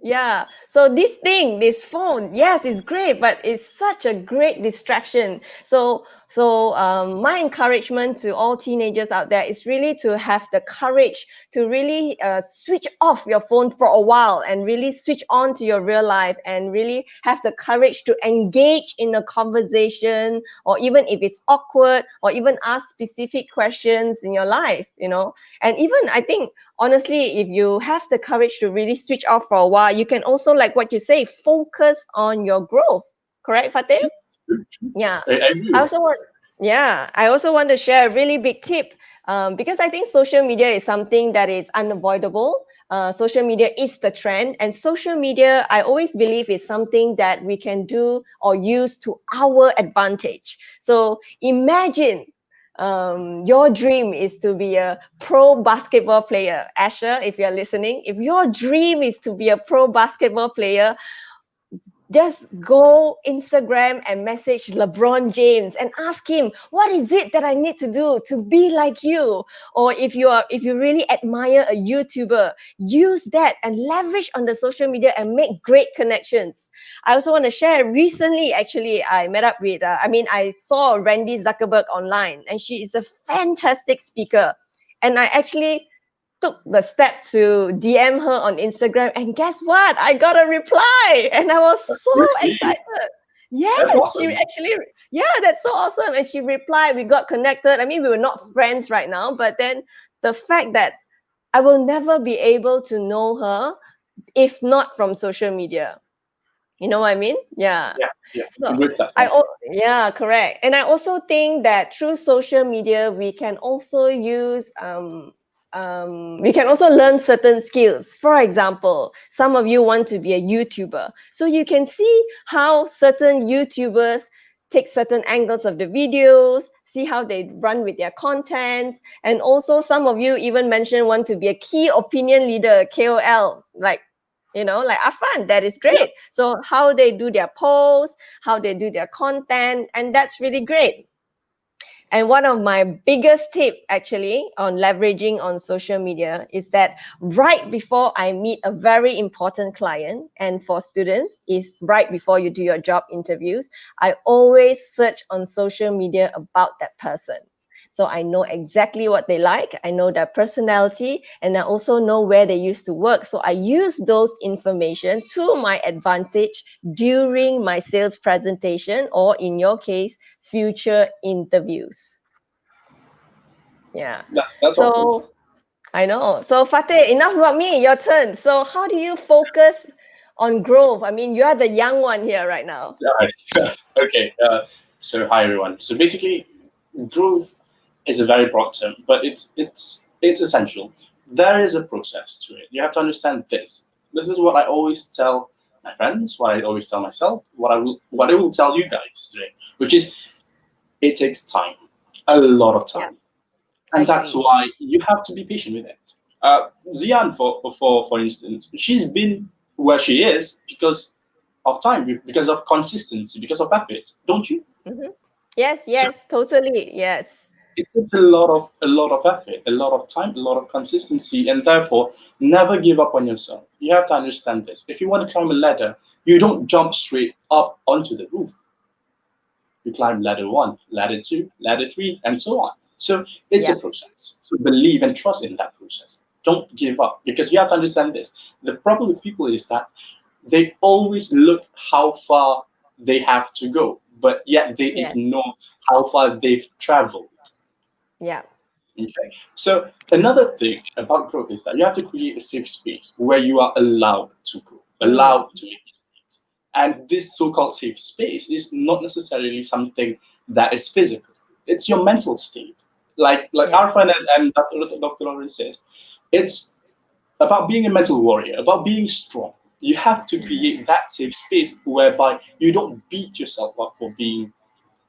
yeah. So this phone, yes, it's great, but it's such a great distraction. So my encouragement to all teenagers out there is really to have the courage to really switch off your phone for a while and really switch on to your real life and really have the courage to engage in a conversation, or even if it's awkward, or even ask specific questions in your life. And even I think honestly, if you have the courage to really switch off for a while, you can also, like what you say, focus on your growth. Correct, Fateh? Yeah. I agree I with that. also want, yeah, I also want to share a really big tip, because I think social media is something that is unavoidable. Social media is the trend, and social media, I always believe, is something that we can do or use to our advantage. So imagine your dream is to be a pro basketball player. Asher, if you're listening, if your dream is to be a pro basketball player, just go Instagram and message LeBron James and ask him, what is it that I need to do to be like you? Or if you really admire a YouTuber, use that and leverage on the social media and make great connections. I also want to share, recently actually I met up with I saw Randy Zuckerberg online, and she is a fantastic speaker, and I actually took the step to DM her on Instagram, and guess what? I got a reply, and I was so Really? excited. That's Yes, she awesome. actually, yeah, that's so awesome. And she replied, we got connected. I mean, we were not friends right now, but then the fact that I will never be able to know her if not from social media. You know what I mean? Yeah. Yeah. It's a So great platform. yeah, correct. And I also think that through social media, we can also use we can also learn certain skills. For example, some of you want to be a YouTuber. So you can see how certain YouTubers take certain angles of the videos, see how they run with their content. And also some of you even mentioned want to be a key opinion leader, KOL, like Afan. That is great. So how they do their posts, how they do their content, and that's really great. And one of my biggest tip actually on leveraging on social media is that right before I meet a very important client, and for students is right before you do your job interviews, I always search on social media about that person. So I know exactly what they like, I know their personality, and I also know where they used to work. So I use those information to my advantage during my sales presentation, or in your case, future interviews. Yeah. That's awesome. So I know. So Fateh, enough about me. Your turn. So how do you focus on growth? I mean, you are the young one here right now. Okay. So hi everyone. So basically, growth is a very broad term, but it's essential. There is a process to it. You have to understand this. This is what I always tell my friends, what I always tell myself, what I will tell you guys today, which is it takes time, a lot of Yeah, time, I and that's agree. why you have to be patient with it. Zian, for instance, she's been where she is because of time, because of consistency, because of effort, don't you? Mhm. Yes, So yes, totally. Yes. it takes a lot of effort, a lot of time, a lot of consistency, and therefore never give up on yourself. You have to understand this. If you want to climb a ladder, you don't jump straight up onto the roof. You climb ladder one, ladder two, ladder three, and so on. So it's a Yeah. process. So believe and trust in that process. Don't give up, because you have to understand this. The problem with people is that they always look how far they have to go, but yet they Yeah. ignore how far they've traveled. Yeah. Okay. So another thing about growth is that you have to create a safe space where you are allowed to grow, Mm. allowed to make mistakes. And this so-called safe space is not necessarily something that is physical. It's your mental state. Like Yeah. our friend and Dr. Lawrence said, it's about being a mental warrior, about being strong. You have to create that safe space whereby you don't beat yourself up for being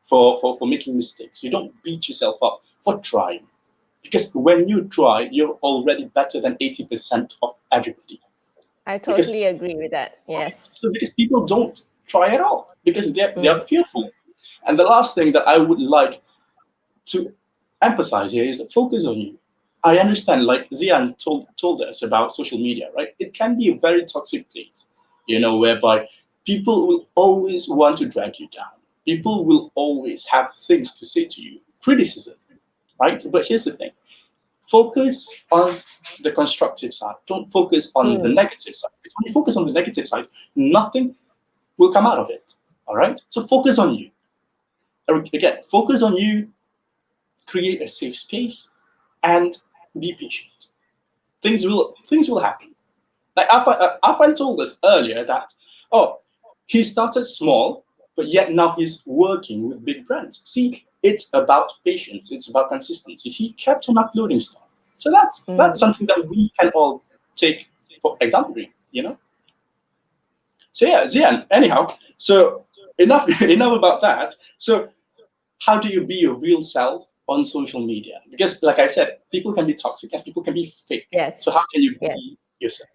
for making mistakes. You don't beat yourself up for trying. Because when you try, you're already better than 80% of everybody. I Because totally agree with that. Yes. because people don't try at all because they're Mm. fearful. And the last thing that I would like to emphasize here is that focus on you. I understand, like Zian told us about social media, right? It can be a very toxic place, whereby people will always want to drag you down. People will always have things to say to you, criticism, right? But here's the thing: focus on the constructive side. Don't focus on the Mm. negative side. Because when you focus on the negative side, nothing will come out of it. All right. So focus on you. Again, focus on you. Create a safe space and be patient. Things will happen. Like Afan told us earlier that he started small, but yet now he's working with big brands. See, it's about patience. It's about consistency. He kept on uploading stuff. So that's Mm. something that we can all take for example. So yeah, Zian. Anyhow, so enough enough about that. So how do you be your real self on social media? Because like I said, people can be toxic and people can be fake. Yes. So how can you Yes. be yourself?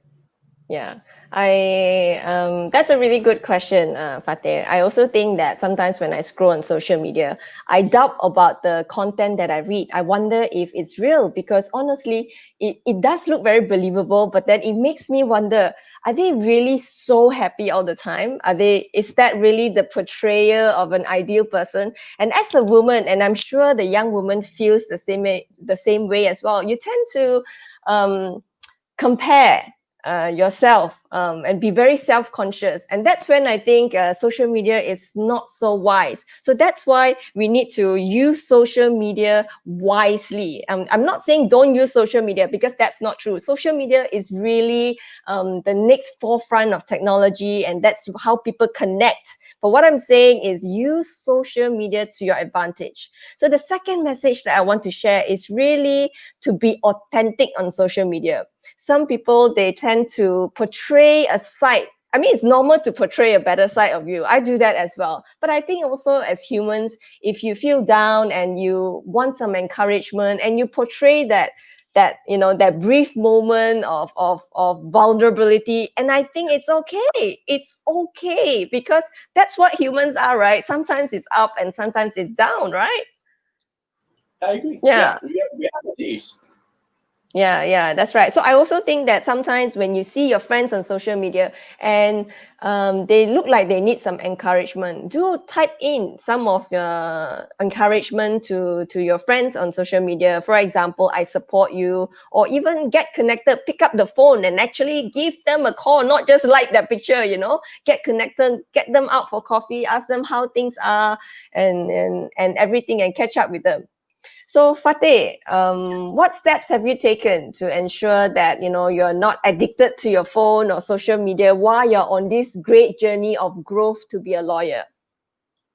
Yeah, that's a really good question, Fateh. I also think that sometimes when I scroll on social media, I doubt about the content that I read. I wonder if it's real, because honestly, it does look very believable, but then it makes me wonder, are they really so happy all the time? Is that really the portrayal of an ideal person? And as a woman, and I'm sure the young woman feels the same way as well, you tend to compare yourself and be very self-conscious. And that's when I think social media is not so wise. So that's why we need to use social media wisely. I'm not saying don't use social media, because that's not true. Social media is really the next forefront of technology, and that's how people connect. But what I'm saying is use social media to your advantage. So the second message that I want to share is really to be authentic on social media. Some people, they tend to portray a side. I mean, it's normal to portray a better side of you. I do that as well. But I think also as humans, if you feel down and you want some encouragement and you portray that that brief moment of vulnerability, and I think it's okay. It's okay, because that's what humans are, right? Sometimes it's up and sometimes it's down, right? I agree. Yeah. We have days. Yeah, that's right. So I also think that sometimes when you see your friends on social media and they look like they need some encouragement, do type in some of the encouragement to your friends on social media. For example, I support you, or even get connected, pick up the phone and actually give them a call, not just like that picture, get connected, get them out for coffee, ask them how things are and everything, and catch up with them. So Fateh, what steps have you taken to ensure that you're not addicted to your phone or social media while you're on this great journey of growth to be a lawyer?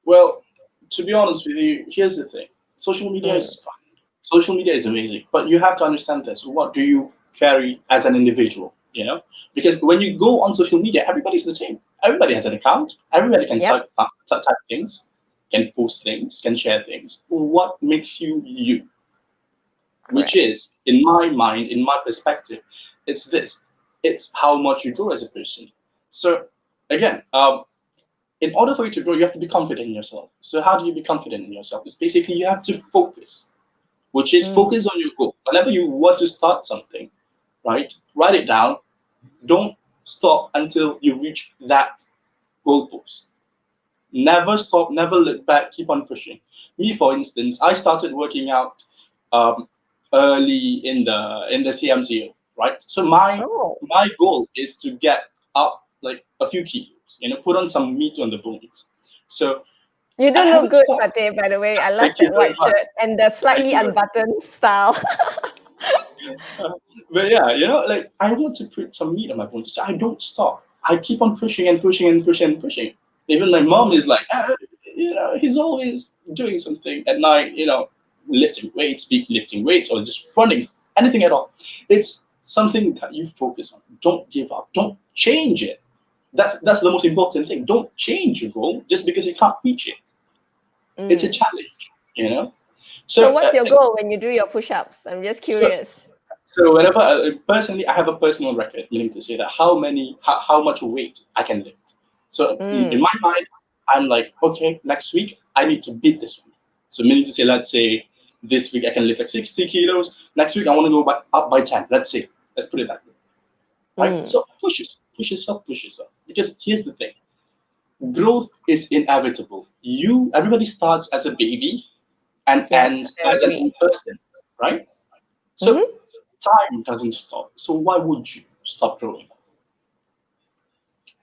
Well, to be honest with you, here's the thing. Social media is fun. Social media is amazing, but you have to understand this. What do you carry as an individual? Because when you go on social media, everybody's the same. Everybody has an account. Everybody can Yep. type things, can post things, can share things. What makes you you? Which is, in my mind, in my perspective, it's this. It's how much you grow as a person. So again, in order for you to grow, you have to be confident in yourself. So how do you be confident in yourself? It's basically you have to focus, which is focus on your goal. Whenever you want to start something, right, write it down. Don't stop until you reach that goalpost. Never stop, never look back, keep on pushing. Me, for instance, I started working out um, early in the CMCO, right? So my goal is to get up like a few kilos, put on some meat on the bones. So You do I look haven't good, stopped. Fateh, by the way. I love Thank you that very white much. shirt and the slightly Thank you very much. unbuttoned style. But yeah, like I want to put some meat on my bones. So I don't stop. I keep on pushing and pushing and pushing and pushing. Even my mom is like, he's always doing something at night, lifting weights or just running, anything at all. It's something that you focus on. Don't give up. Don't change it. That's the most important thing. Don't change your goal just because you can't reach it. It's a challenge. So So what's your goal when you do your push-ups? I'm just so curious. So whenever personally, I have a personal record, meaning to say that how much weight I can lift. So in my mind, I'm like, okay, next week I need to beat this one. So meaning to say, let's say this week I can lift like 60 kilos. Next week I want to go up by 10. Let's put it that way, right? So push yourself. Because here's the thing: growth is inevitable. Everybody starts as a baby and Yes, ends I as an agree. old person, right? So time doesn't stop. So why would you stop growing?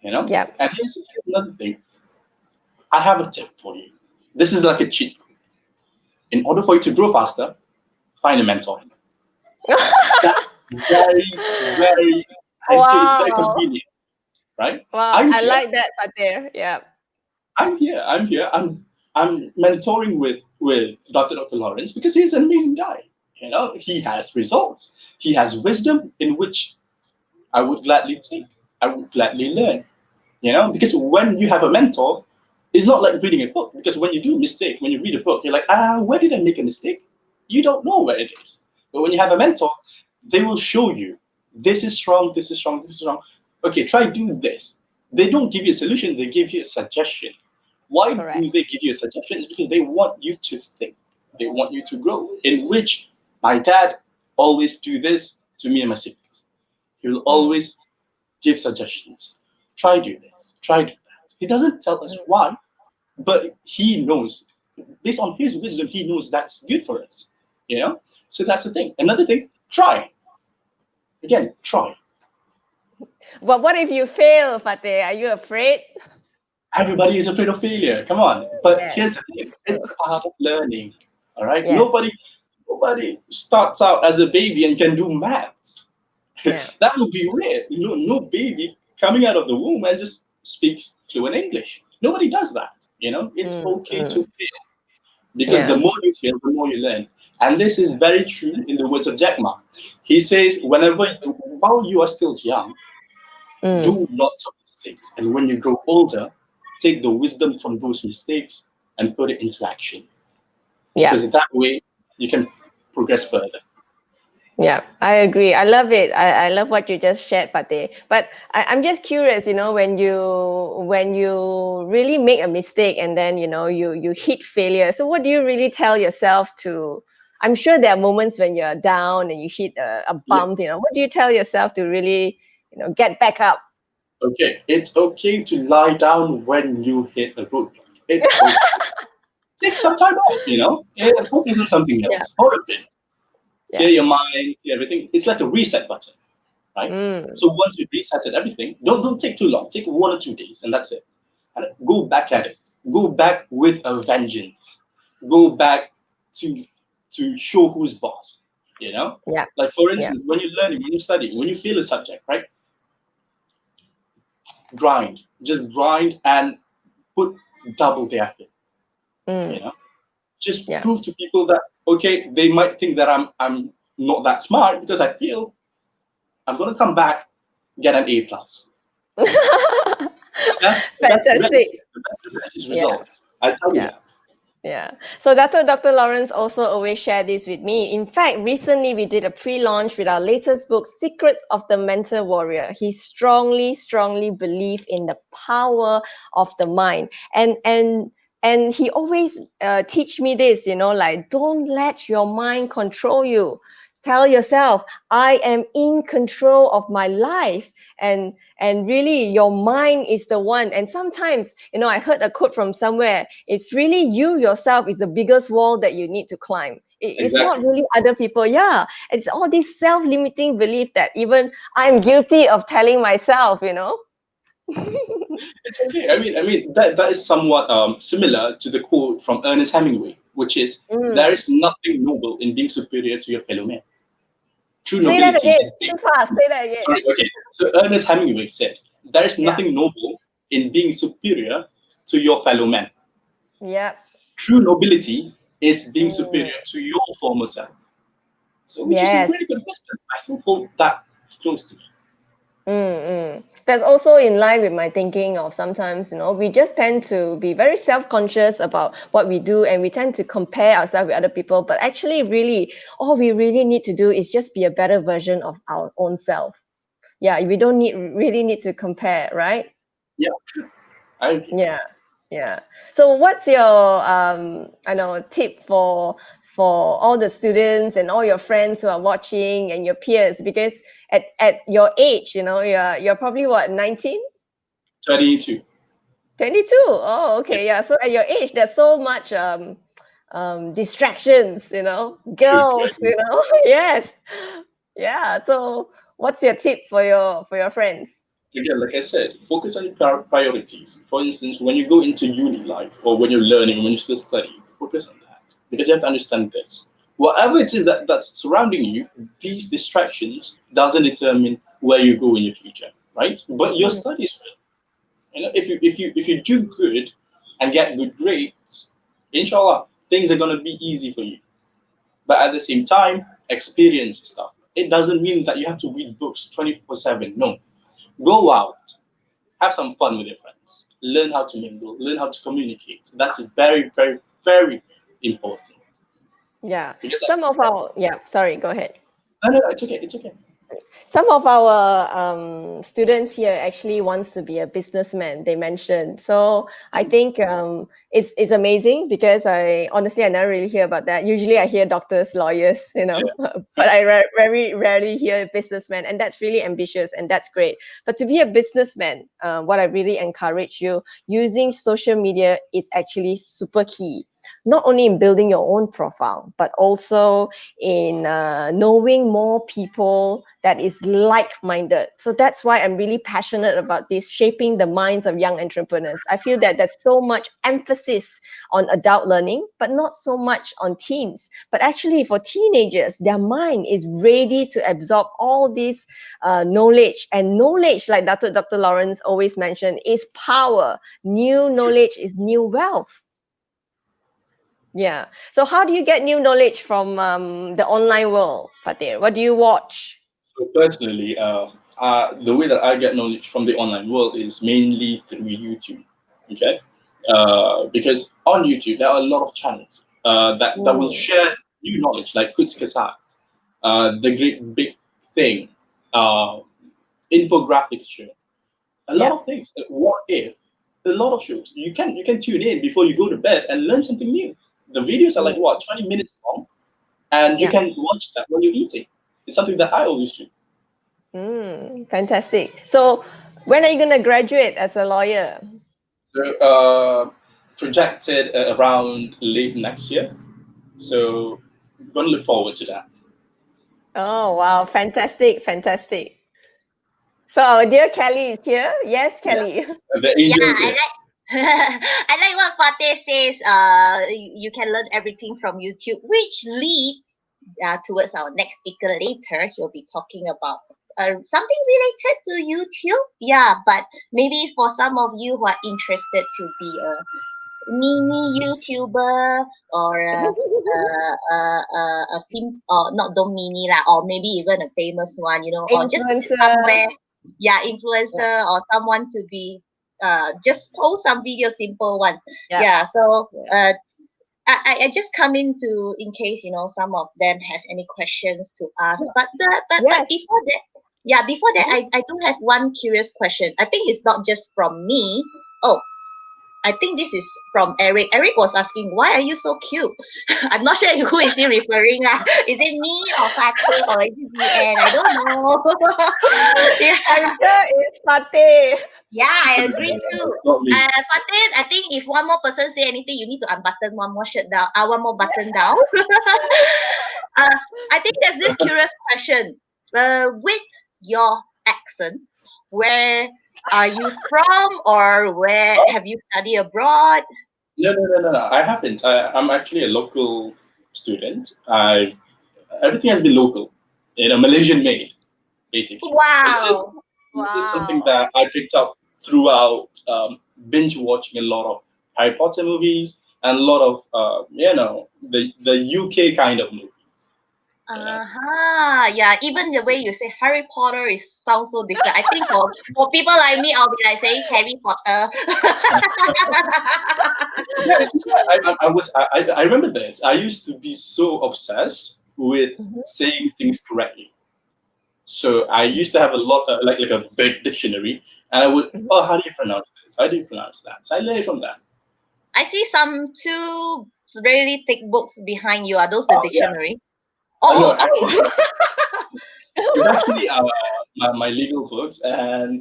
Yeah. And here's another thing. I have a tip for you. This is like a cheat code. In order for you to grow faster, find a mentor. That's very, very, I say it's very Wow. convenient, right? Wow, I'm I here. like that, Fateh. Yeah. I'm here. I'm mentoring with Dr. Lawrence because he's an amazing guy. He has results. He has wisdom in which I would gladly take. I would gladly learn. Because when you have a mentor, it's not like reading a book. Because when you do a mistake, when you read a book, you're like, where did I make a mistake? You don't know where it is. But when you have a mentor, they will show you this is wrong, this is wrong, this is wrong. Okay, try doing this. They don't give you a solution, they give you a suggestion. Why Correct. do they give you a suggestion? It's because they want you to think. They want you to grow. In which my dad always do this to me and my siblings. He will always give suggestions. Try do this. Try do that. He doesn't tell us why, but he knows. Based on his wisdom, he knows that's good for us. So that's the thing. Another thing, try. Again, try. But what if you fail, Fateh? Are you afraid? Everybody is afraid of failure. Come on. But Yes, here's the thing, it's it's true. part of learning. All right. Yes. Nobody starts out as a baby and can do maths. Yeah. That would be weird. No baby coming out of the womb and just speaks fluent English. Nobody does that. It's okay to fail, because the Yeah. more you fail, the more you learn. And this is very true in the words of Jack Ma. He says, while you are still young, do lots of mistakes. And when you grow older, take the wisdom from those mistakes and put it into action. Yeah. Because that way you can progress further. Yeah, I agree. I love it. I love what you just shared, Fateh. But I'm just curious, when you really make a mistake and then you hit failure. So what do you really tell yourself to? I'm sure there are moments when you're down and you hit a Yeah. bump. What do you tell yourself to really get back up? Okay. It's okay to lie down when you hit a roadblock. It's okay. Take some time off, and focus on something Yeah, else for a bit. Clear yeah. your mind, clear everything. It's like a reset button, right? Mm, So once you resetted everything, don't take too long. Take 1 or 2 days, and that's it. And go back at it. Go back with a vengeance. Go back to show who's boss. yeah, Like for yeah. instance, when you're learning, when you study, when you feel a subject, right? Grind. Just grind and put double the effort. You Mm, know, just yeah. prove to people that okay, they might think that I'm not that smart because I feel I'm gonna come back, get an A plus. That's Fantastic. the best Yeah, results. I tell you yeah. that. Yeah. So that's what Dr. Lawrence also always share this with me. In fact, recently we did a pre-launch with our latest book, Secrets of the Mental Warrior. He strongly, strongly believed in the power of the mind. And he always teach me this, like don't let your mind control you. Tell yourself, I am in control of my life. And really your mind is the one. And sometimes, I heard a quote from somewhere, it's really you yourself is the biggest wall that you need to climb. It's not Exactly. really other people. Yeah, it's all this self-limiting belief that even I'm guilty of telling myself. It's okay. I mean that is somewhat similar to the quote from Ernest Hemingway, which is there Mm. is nothing noble in being superior to your fellow man. True Say that nobility again, is being too fast, say that again. sorry, okay. So Ernest Hemingway said, there is Yeah, nothing noble in being superior to your fellow man. yeah. True nobility is being Mm. superior to your former self. So, which is a Yes. really good wisdom. I still hold that close to me. That's also in line with my thinking of sometimes, we just tend to be very self-conscious about what we do and we tend to compare ourselves with other people. But actually, really, all we really need to do is just be a better version of our own self. Yeah, we don't really need to compare, right? Yeah, I agree. Yeah, yeah. So what's your I know tip for all the students and all your friends who are watching and your peers? Because at your age, you're probably what, 19? 22. 22. Oh, Yeah, okay. Yeah. So at your age, there's so much distractions, true, girls, true. yes. Yeah. So what's your tip for your friends? Again, like I said, focus on your priorities. For instance, when you go into uni life or when you're learning, when you're still studying, focus on that. Because you have to understand this. Whatever it is that's surrounding you, these distractions doesn't determine where you go in your future, right? But your Mm, studies will. If you do good and get good grades, inshallah, things are gonna be easy for you. But at the same time, experience stuff. It doesn't mean that you have to read books 24/7. No. Go out, have some fun with your friends, learn how to mingle, learn how to communicate. That's very, very, very important. yeah. Because Yeah, sorry, go ahead. no, it's okay, it's okay. Some of our students here actually wants to be a businessman, they mentioned. So I think it's amazing because I never really hear about that. Usually I hear doctors, lawyers, Yeah, but I very rarely hear businessmen, and that's really ambitious and that's great. But to be a businessman, what I really encourage you, using social media is actually super key. not only in building your own profile, but also in knowing more people that is like-minded. So that's why I'm really passionate about this, shaping the minds of young entrepreneurs. I feel that there's so much emphasis on adult learning, but not so much on teens. But actually for teenagers, their mind is ready to absorb all this knowledge. And knowledge, like Dr. Lawrence always mentioned, is power. New knowledge is new wealth. Yeah. So how do you get new knowledge from the online world, Fatih? What do you watch? So personally, the way that I get knowledge from the online world is mainly through YouTube. Okay, because on YouTube there are a lot of channels that will share new knowledge, like Kuts Kesat, the great big thing, infographics show, a lot of things. What if? A lot of shows. You can tune in before you go to bed and learn something new. The videos are like what, 20 minutes long, and you can watch that when you're eating. It's something that I always do. Fantastic. So when are you going to graduate as a lawyer? So projected around late next year. So I'm going to look forward to that. Oh, wow. Fantastic. Fantastic. So our dear Kelly is here. Yes, Kelly. The angels. Yeah, I like what Fateh says. You can learn everything from YouTube, which leads towards our next speaker later. He'll be talking about something related to YouTube. Yeah, but maybe for some of you who are interested to be a mini YouTuber or or not don't mini lah, or maybe even a famous one, or just somewhere, influencer or someone to be just post some videos, simple ones. So I just come in case some of them has any questions to ask. But before that, I do have one curious question. I think it's not just from me. Oh, I think this is from Eric. Eric was asking, why are you so cute? I'm not sure who is he referring. Is it me or Fateh or is it DN? I don't know. I'm sure it's Fateh. Yeah, I agree too. Fateh, I think if one more person say anything, you need to unbutton one more shirt down, one more button down. I think there's this curious question. With your accent, where are you from, or where have you studied abroad? No. I haven't. I'm actually a local student. Everything has been local, Malaysian made, basically. Wow. This is something that I picked up throughout binge watching a lot of Harry Potter movies and a lot of the UK kind of movies. Yeah, even the way you say Harry Potter sounds so different. I think for people like me, I'll be like saying Harry Potter. I remember this. I used to be so obsessed with saying things correctly. So I used to have a lot, like a big dictionary, and I would, how do you pronounce this? How do you pronounce that? So I learned from that. I see two really thick books behind you. Are those the dictionary? Yeah. No, actually, it's actually my legal books. And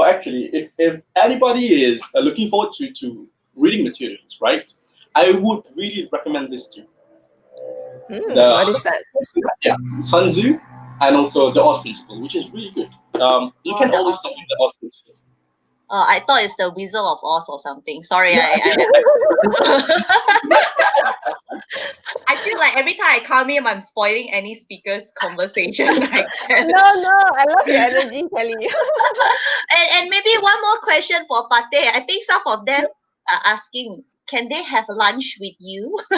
actually, if anybody is looking forward to reading materials, right, I would really recommend this too. What is that? Yeah, Sun Tzu, and also the Oz Principle, which is really good. You can always start with the Oz Principle. I thought it's the Wizard of Oz or something. Sorry, I feel like every time I come in, I'm spoiling any speaker's conversation. No, I love your energy, Kelly. and maybe one more question for Fateh. I think some of them are asking, can they have lunch with you? You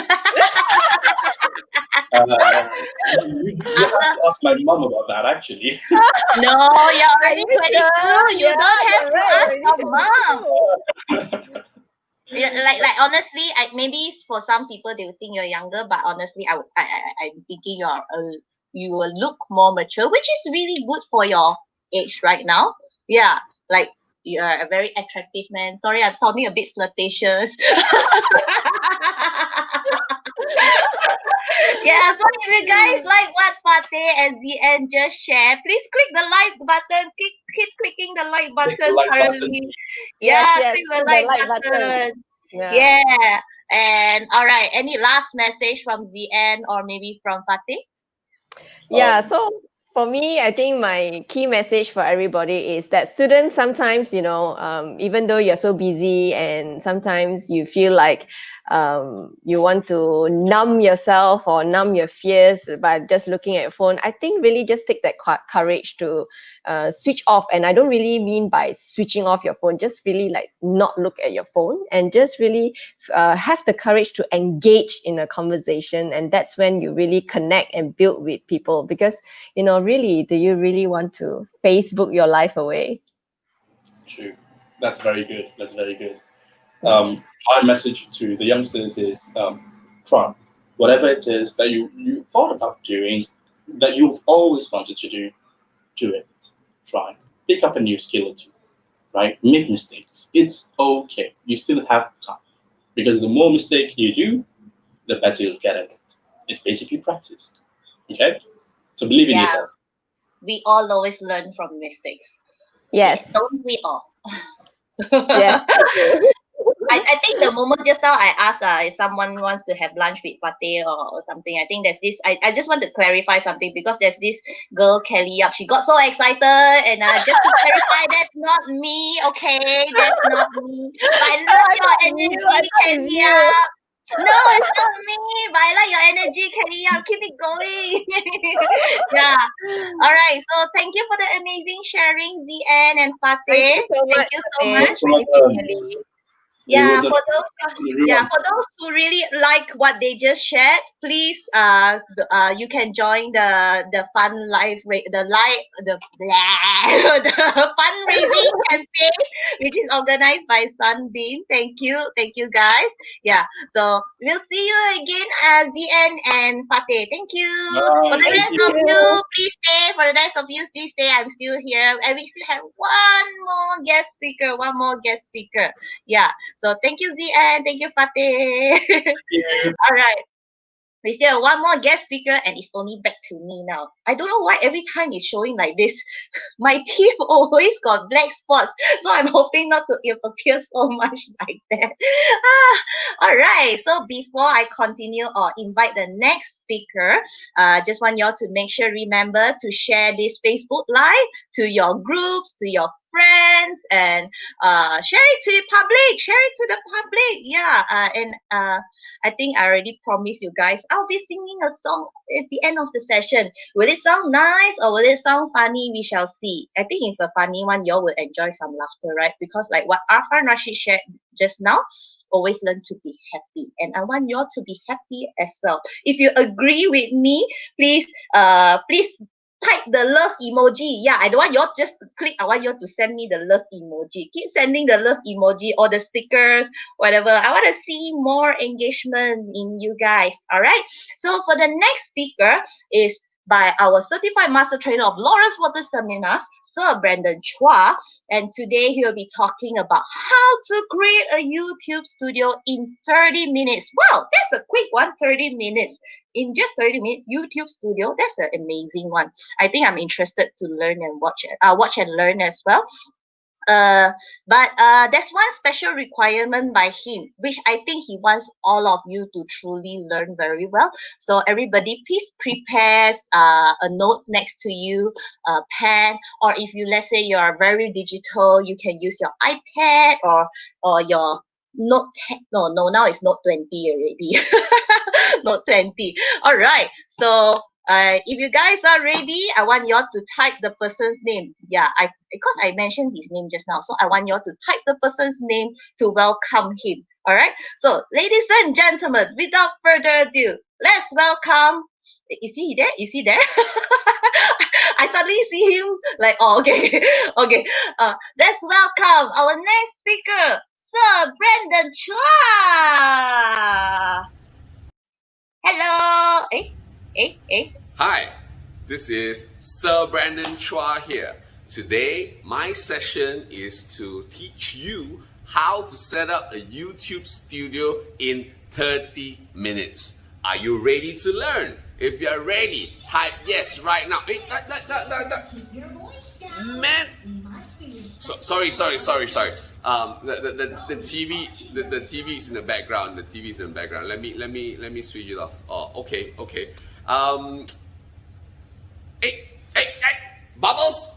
have to ask my mom about that, actually. No, you're already 22. You don't have to ask your mom. Like honestly, maybe for some people they will think you're younger, but honestly, I'm thinking you will look more mature, which is really good for your age right now. Yeah, like you're a very attractive man. Sorry, I'm sounding a bit flirtatious. Yeah, so if you guys like what Fateh and ZN just shared, please click the like button. Keep clicking the like button currently. Yes, click the like button. Yeah. And all right, any last message from ZN or maybe from Fatih? Yeah, so for me, I think my key message for everybody is that students sometimes, even though you're so busy and sometimes you feel like you want to numb yourself or numb your fears by just looking at your phone, I think really just take that courage to switch off. And I don't really mean by switching off your phone, just really like not look at your phone and just really have the courage to engage in a conversation. And that's when you really connect and build with people, because really, do you really want to Facebook your life away? True. That's very good. That's very good. My message to the youngsters is try. Whatever it is that you thought about doing, that you've always wanted to do it. Try. Pick up a new skill or two, right? Make mistakes. It's okay. You still have time. Because the more mistake you do, the better you'll get at it. It's basically practice. Okay? So believe in yourself. We all always learn from mistakes. Yes. Don't we all? Yes. I think the moment just now I asked if someone wants to have lunch with Fateh or something. I think there's this. I just want to clarify something, because there's this girl Kelly up. She got so excited, and just to clarify, that's not me. Okay, that's not me. But I love your energy, Kelly up. No, it's not me. But I like your energy, Kelly up. Keep it going. Yeah. All right. So thank you for the amazing sharing, ZN and Fateh. Thank you so much. Thank you so much. Thank you, Kelly. Yeah, for those who really like what they just shared, please you can join the fun the fundraising campaign, which is organized by Sunbeam. Thank you guys. Yeah, so we'll see you again, ZN and Fateh. Thank you. For the rest of you, please stay. For the rest of you, please stay. I'm still here, and we still have one more guest speaker. Yeah. So thank you, ZN. Thank you, Fateh. All right. We still have one more guest speaker, and it's only back to me now. I don't know why every time it's showing like this. My teeth always got black spots, so I'm hoping not to appear so much like that. All right. So before I continue or invite the next speaker, just want y'all to make sure, remember to share this Facebook Live to your groups, to your friends, and share it to the public. Yeah. And I think I already promised you guys I'll be singing a song at the end of the session. Will it sound nice or will it sound funny? We shall see. I think if a funny one, y'all will enjoy some laughter, right? Because like what Arfan Rashid shared just now, always learn to be happy, and I want y'all to be happy as well. If you agree with me, please type the love emoji. Yeah, I don't want y'all just to click. I want y'all to send me the love emoji. Keep sending the love emoji or the stickers, whatever. I want to see more engagement in you guys. All right. So for the next speaker is by our certified master trainer of LWSeminars, Sir Brandon Chua, and today he will be talking about how to create a YouTube studio in 30 minutes. Wow, that's a quick one, 30 minutes. In just 30 minutes, YouTube studio, that's an amazing one. I think I'm interested to learn and watch and learn as well. But there's one special requirement by him, which I think he wants all of you to truly learn very well. So everybody, please prepare a notes next to you, a pen, or if you, let's say you are very digital, you can use your iPad or your Note. No, now it's Note 20 already. Note 20. All right. So if you guys are ready, I want y'all to type the person's name. Yeah, because I mentioned his name just now, so I want y'all to type the person's name to welcome him. All right. So, ladies and gentlemen, without further ado, let's welcome. Is he there? Is he there? I suddenly see him like, oh, okay, okay. Let's welcome our next speaker, Sir Brandon Chua. Hello. Hi, this is Sir Brandon Chua here. Today, my session is to teach you how to set up a YouTube studio in 30 minutes. Are you ready to learn? If you're ready, type yes right now. Man, sorry. The TV the TV is in the background. The TV is in the background. Let me switch it off. Oh, okay. Hey, Bubbles.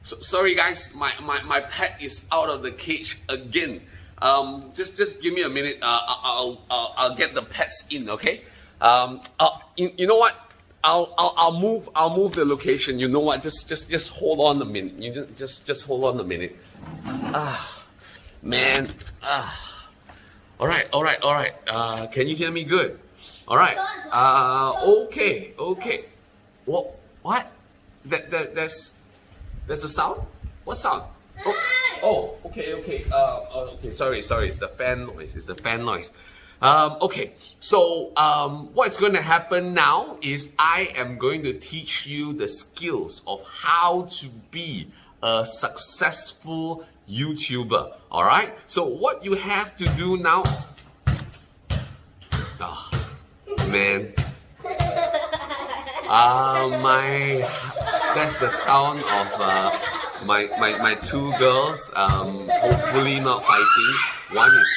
Sorry guys, my pet is out of the cage again. Just give me a minute. I'll get the pets in. Okay. You know what? I'll move the location. You know what? Just hold on a minute. You just hold on a minute. Man. All right. Can you hear me good? All right. Okay. What? There's a sound? What sound? Oh, okay. Okay, sorry. It's the fan noise. Okay, so what's going to happen now is I am going to teach you the skills of how to be a successful YouTuber. All right. So what you have to do now? Man. That's the sound of my two girls. Hopefully not fighting. One is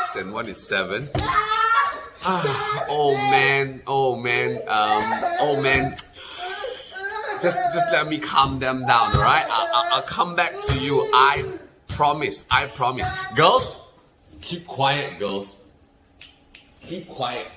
6 and one is 7. Oh man. Just let me calm them down, all right? I'll come back to you. I promise. Girls, keep quiet, girls. Keep quiet.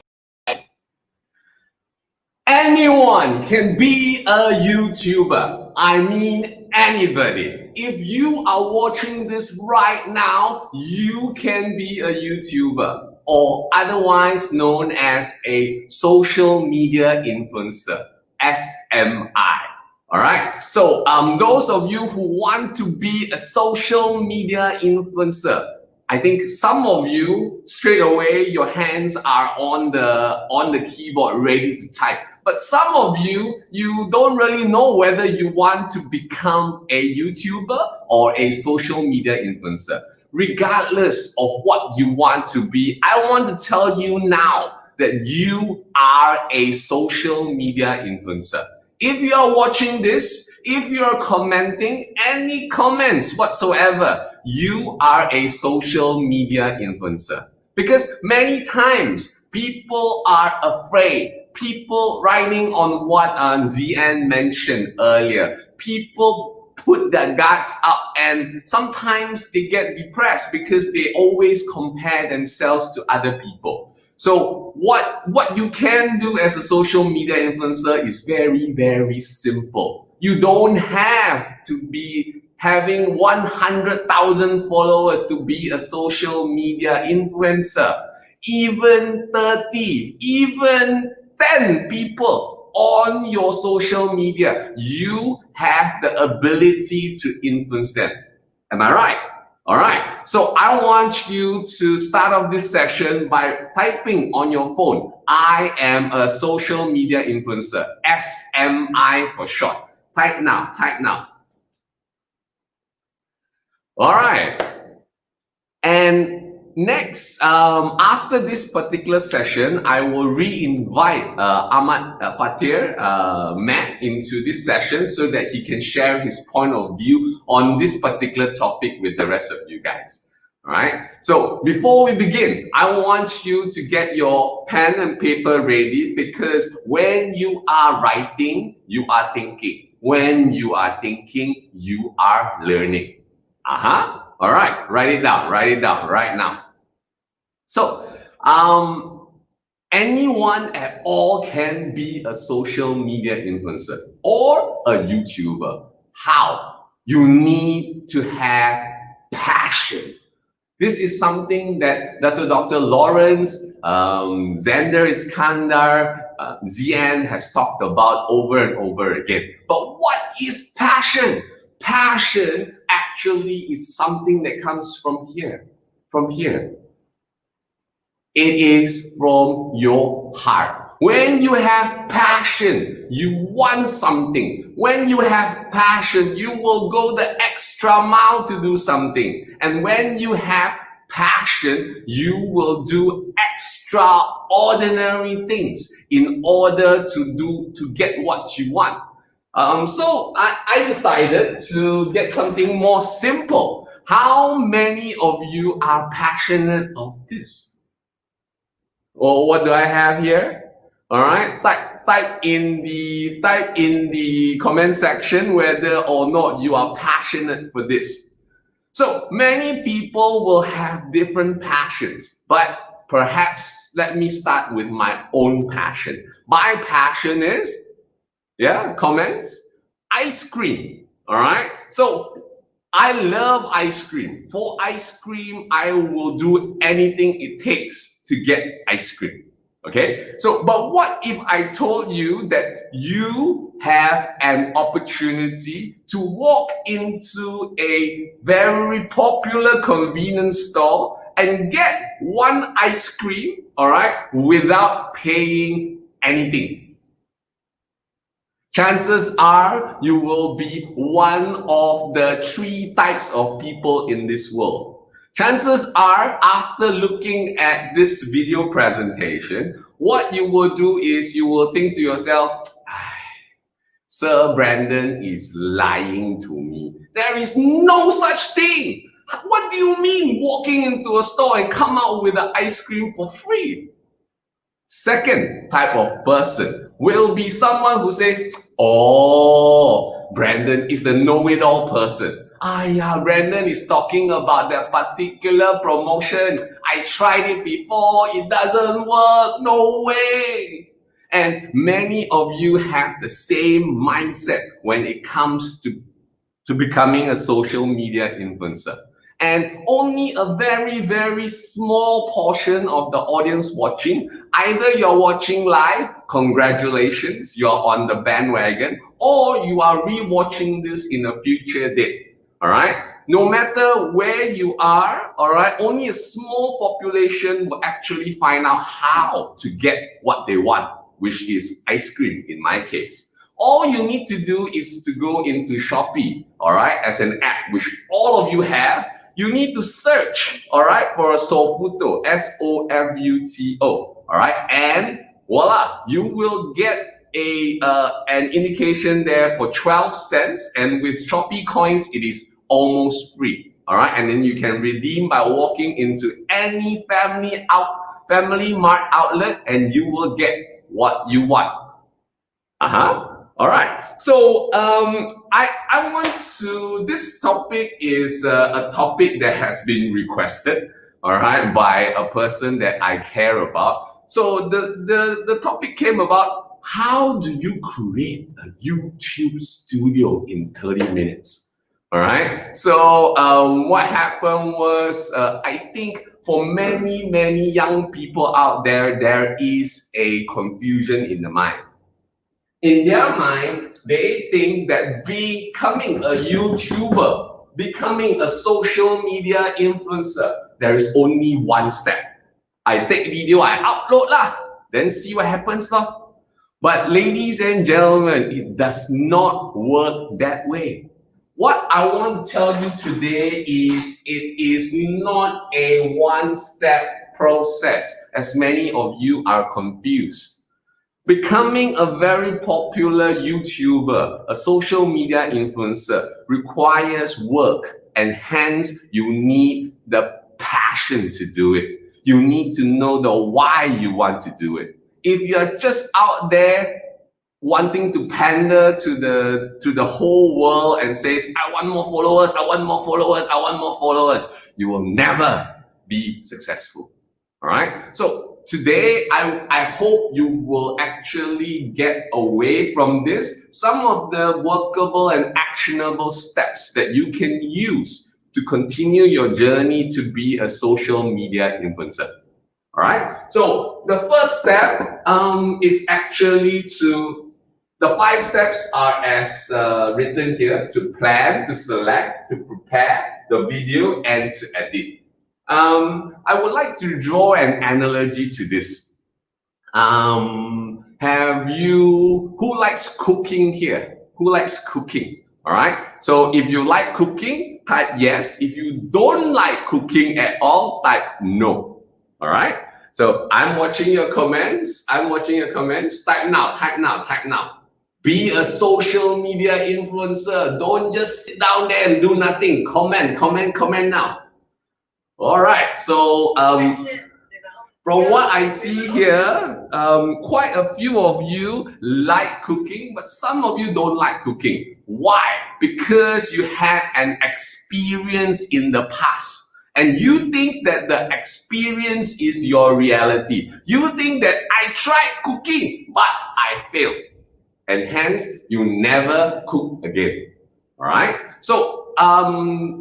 Anyone can be a YouTuber. I mean anybody. If you are watching this right now, you can be a YouTuber, or otherwise known as a social media influencer, SMI. All right. So those of you who want to be a social media influencer, I think some of you straight away your hands are on the keyboard ready to type. But some of you don't really know whether you want to become a YouTuber or a social media influencer. Regardless of what you want to be, I want to tell you now that you are a social media influencer. If you are watching this, if you are commenting any comments whatsoever, you are a social media influencer. Because many times people are afraid. People writing on what ZN mentioned earlier. People put their guards up and sometimes they get depressed because they always compare themselves to other people. So what you can do as a social media influencer is very, very simple. You don't have to be having 100,000 followers to be a social media influencer. Even 30, even 10 people on your social media, you have the ability to influence them. Am I right? All right. So I want you to start off this session by typing on your phone, I am a social media influencer, SMI for short. Type now. All right. And next, after this particular session, I will re-invite Ahmad Fatir, Matt, into this session so that he can share his point of view on this particular topic with the rest of you guys. All right. So before we begin, I want you to get your pen and paper ready, because when you are writing, you are thinking. When you are thinking, you are learning. All right. Write it down right now. So, anyone at all can be a social media influencer or a YouTuber. How? You need to have passion. This is something that Dr. Lawrence, Xander Iskandar, Zian has talked about over and over again. But what is passion? Passion actually is something that comes from here. It is from your heart. When you have passion, you want something. When you have passion, you will go the extra mile to do something. And when you have passion, you will do extraordinary things in order to get what you want. So I decided to get something more simple. How many of you are passionate of this? Well, what do I have here? All right, type in the comment section whether or not you are passionate for this. So many people will have different passions, but perhaps let me start with my own passion. My passion is, comments, ice cream. All right. So I love ice cream. For ice cream, I will do anything it takes to get ice cream. Okay. So, but what if I told you that you have an opportunity to walk into a very popular convenience store and get one ice cream, all right, without paying anything? Chances are you will be one of the 3 types of people in this world. Chances are, after looking at this video presentation, what you will do is you will think to yourself, Sir Brandon is lying to me. There is no such thing. What do you mean walking into a store and come out with an ice cream for free? Second type of person will be someone who says, oh, Brandon is the know-it-all person. Yeah, Brandon is talking about that particular promotion. I tried it before, it doesn't work, no way. And many of you have the same mindset when it comes to becoming a social media influencer. And only a very, very small portion of the audience watching, either you're watching live, congratulations, you're on the bandwagon, or you are re-watching this in a future date, all right? No matter where you are, all right, only a small population will actually find out how to get what they want, which is ice cream in my case. All you need to do is to go into Shopee, all right, as an app, which all of you have. You need to search, all right, for a Sofuto, S-O-F-U-T-O, all right, and voila, you will get an indication there for 12 cents, and with Shopee coins, it is almost free, all right, and then you can redeem by walking into any family mart outlet, and you will get what you want. All right. So I want to. This topic is a topic that has been requested, all right, by a person that I care about. So the topic came about: how do you create a YouTube studio in 30 minutes? All right. So what happened was, I think for many young people out there, there is a confusion in the mind. In their mind, they think that becoming a YouTuber, becoming a social media influencer, there is only one step. I take video, I upload lah, then see what happens lah. But ladies and gentlemen, it does not work that way. What I want to tell you today is it is not a one-step process, as many of you are confused. Becoming a very popular YouTuber, a social media influencer, requires work, and hence you need the passion to do it. You need to know the why you want to do it. If you're just out there wanting to pander to the whole world and says, I want more followers, I want more followers, I want more followers, you will never be successful. All right? So today, I hope you will actually get away from this, some of the workable and actionable steps that you can use to continue your journey to be a social media influencer. All right. So the first step is actually the 5 steps are as written here: to plan, to select, to prepare the video, and to edit. I would like to draw an analogy to this. Who likes cooking here? Who likes cooking? All right. So if you like cooking, type yes. If you don't like cooking at all, type no. All right. So I'm watching your comments. Type now, type now, type now. Be a social media influencer. Don't just sit down there and do nothing. Comment now. All right. So from what I see here, quite a few of you like cooking, but some of you don't like cooking. Why? Because you had an experience in the past. And you think that the experience is your reality. You think that I tried cooking, but I failed. And hence, you never cook again. All right? So,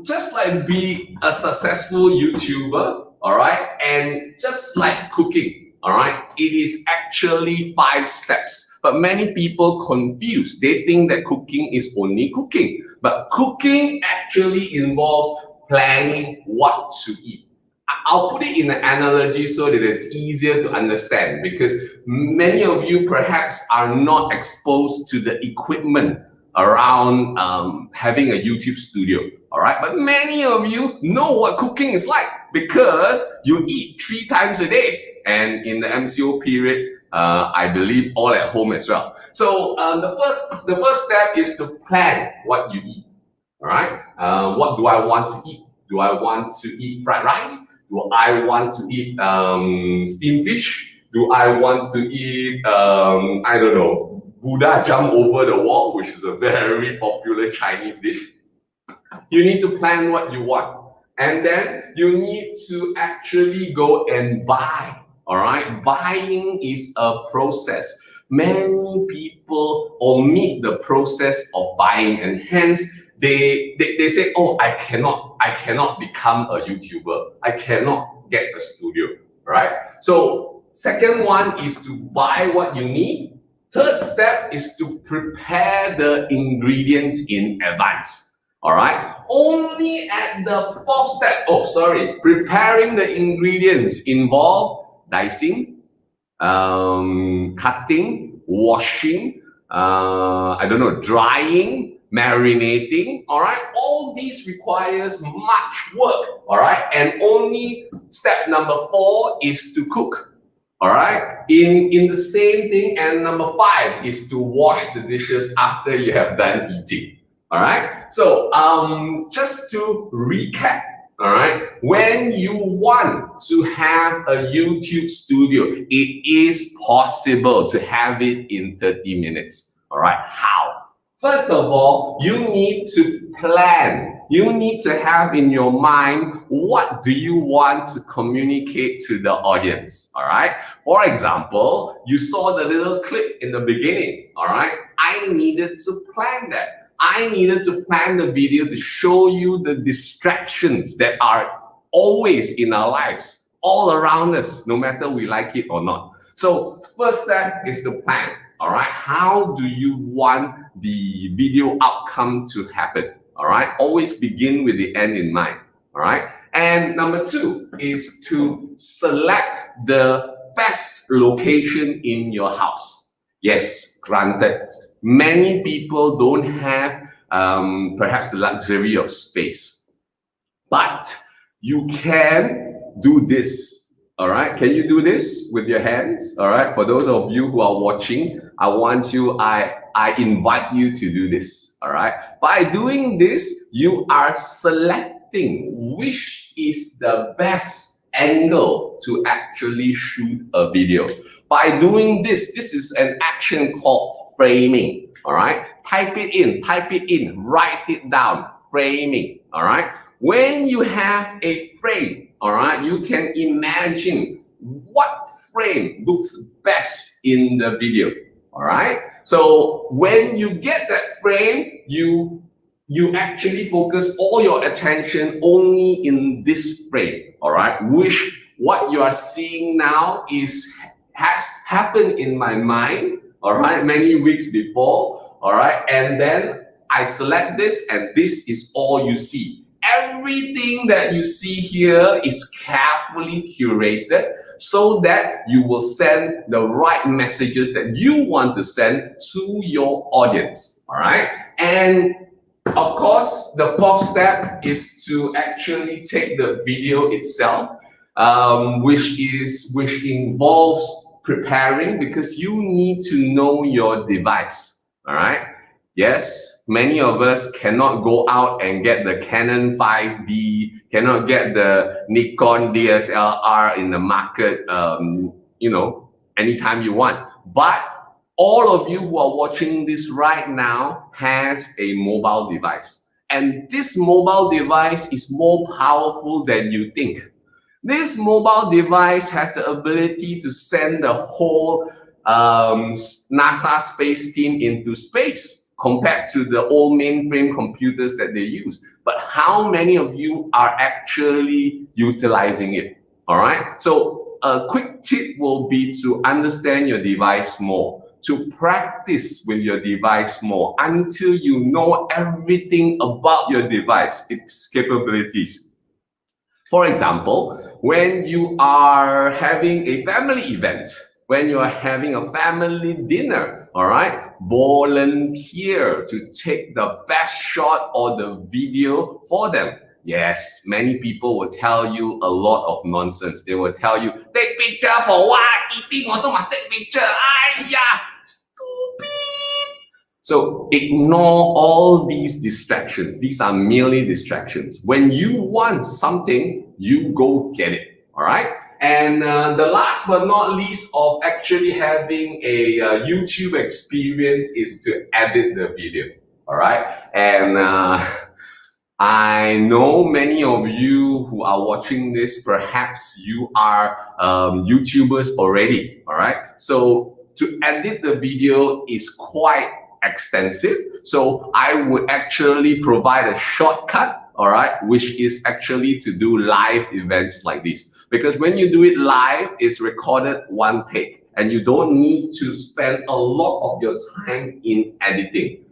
just like be a successful YouTuber, all right, and just like cooking, all right, it is actually 5 steps. But many people confuse. They think that cooking is only cooking. But cooking actually involves planning what to eat. I'll put it in an analogy so that it's easier to understand, because many of you perhaps are not exposed to the equipment around having a YouTube studio, all right? But many of you know what cooking is like because you eat 3 times a day. And in the MCO period, I believe all at home as well. So the first step is to plan what you eat. All right. What do I want to eat? Do I want to eat fried rice? Do I want to eat steamed fish? Do I want to eat I don't know, Buddha jump over the wall, which is a very popular Chinese dish? You need to plan what you want, and then you need to actually go and buy. All right. Buying is a process. Many people omit the process of buying, and hence they say, oh, I cannot become a YouTuber. I cannot get a studio, right? So second one is to buy what you need. Third step is to prepare the ingredients in advance, all right? Only at the 4th step, preparing the ingredients involve dicing, cutting, washing, drying, marinating, all right? All these requires much work, all right? And only step number 4 is to cook, all right? In the same thing, and number 5 is to wash the dishes after you have done eating, all right? So just to recap, all right, when you want to have a YouTube studio, it is possible to have it in 30 minutes, all right? How? First of all, you need to plan. You need to have in your mind, what do you want to communicate to the audience, all right? For example, you saw the little clip in the beginning, all right? I needed to plan that. I needed to plan the video to show you the distractions that are always in our lives, all around us, no matter we like it or not. So first step is to plan, all right? How do you want the video outcome to happen, all right? Always begin with the end in mind, all right? And number 2 is to select the best location in your house. Yes, granted. Many people don't have perhaps the luxury of space, but you can do this, all right? Can you do this with your hands, all right? For those of you who are watching, I invite you to do this, all right? By doing this, you are selecting which is the best angle to actually shoot a video. By doing this, this is an action called framing, all right? Type it in, write it down, framing, all right? When you have a frame, all right, you can imagine what frame looks best in the video, all right? So when you get that frame, you actually focus all your attention only in this frame, all right? Which what you are seeing now has happened in my mind, all right, many weeks before, all right? And then I select this, and this is all you see. Everything that you see here is carefully curated so that you will send the right messages that you want to send to your audience, all right? And of course, the 4th step is to actually take the video itself, which involves preparing, because you need to know your device, All right. Yes, many of us cannot go out and get the Canon 5D, cannot get the Nikon DSLR in the market, anytime you want. But all of you who are watching this right now has a mobile device. And this mobile device is more powerful than you think. This mobile device has the ability to send the whole NASA space team into space compared to the old mainframe computers that they use. But how many of you are actually utilizing it? All right. So a quick tip will be to understand your device more, to practice with your device more until you know everything about your device, its capabilities. For example, when you are having a family event, when you are having a family dinner, all right, volunteer to take the best shot or the video for them. Yes, many people will tell you a lot of nonsense. They will tell you, take picture for what? Eating also must take picture. Ayah, stupid. So ignore all these distractions. These are merely distractions. When you want something, you go get it. All right. And the last but not least of actually having a YouTube experience is to edit the video. All right. And I know many of you who are watching this, perhaps you are YouTubers already. All right. So to edit the video is quite extensive. So I would actually provide a shortcut, all right, which is actually to do live events like this. Because when you do it live, it's recorded one take and you don't need to spend a lot of your time in editing.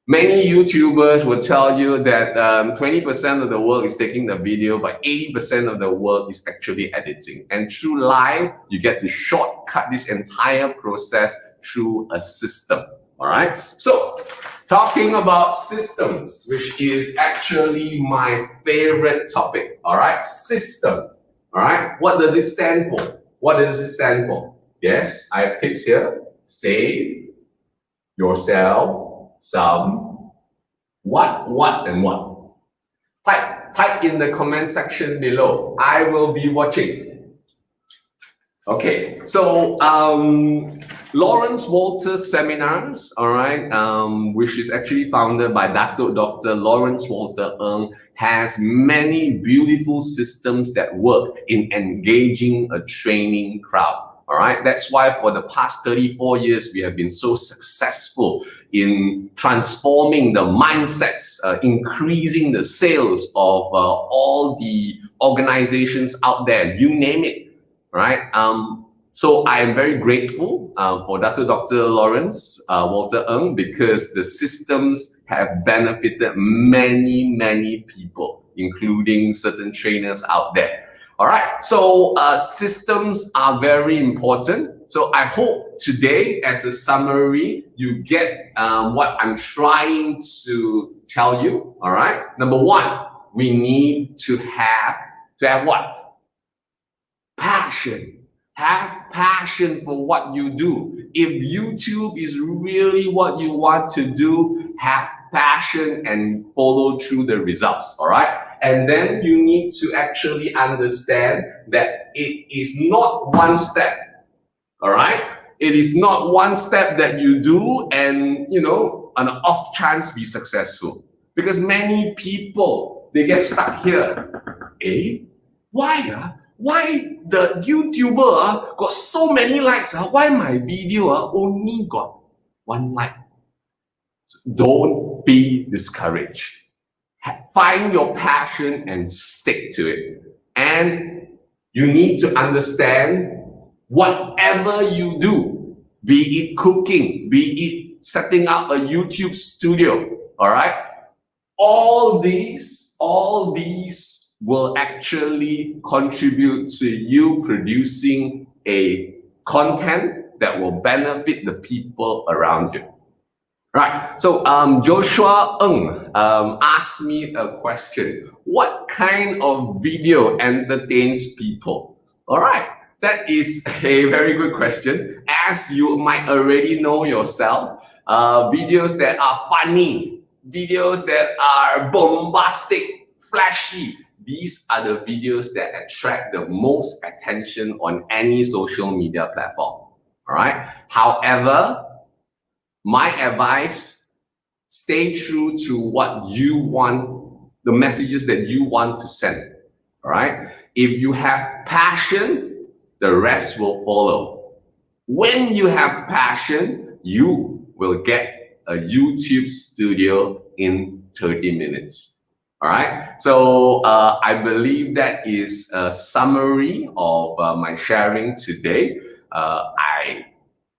Many YouTubers will tell you that 20% of the work is taking the video, but 80% of the work is actually editing. And through live, you get to shortcut this entire process through a system. All right. So talking about systems, which is actually my favorite topic. All right. System. All right. What does it stand for? What does it stand for? Yes, I have tips here. Save yourself some what, and what. Type in the comment section below. I will be watching. Okay, so LWSeminars, all right, which is actually founded by Dr. Lawrence Walter Ng, has many beautiful systems that work in engaging a training crowd. All right, that's why for the past 34 years, we have been so successful in transforming the mindsets, increasing the sales of all the organizations out there, you name it. Right. So I am very grateful for Dr. Lawrence Walter Ng, because the systems have benefited many people, including certain trainers out there. All right. So systems are very important. So I hope today, as a summary, you get what I'm trying to tell you. All right. Number one, we need to have what? Passion. Have passion for what you do. If YouTube is really what you want to do, have passion and follow through the results. All right. And then you need to actually understand that it is not one step. All right. It is not one step that you do and, on an off chance be successful. Because many people, they get stuck here. Why the YouTuber got so many likes? Why my video only got 1 like? So don't be discouraged. Find your passion and stick to it. And you need to understand whatever you do, be it cooking, be it setting up a YouTube studio, all right? All these will actually contribute to you producing a content that will benefit the people around you. Right. So Joshua Ng asked me a question. What kind of video entertains people? All right. That is a very good question. As you might already know yourself, videos that are funny, videos that are bombastic, flashy. These are the videos that attract the most attention on any social media platform. All right. However, my advice, stay true to what you want, the messages that you want to send. All right. If you have passion, the rest will follow. When you have passion, you will get a YouTube studio in 30 minutes. All right. So I believe that is a summary of my sharing today. I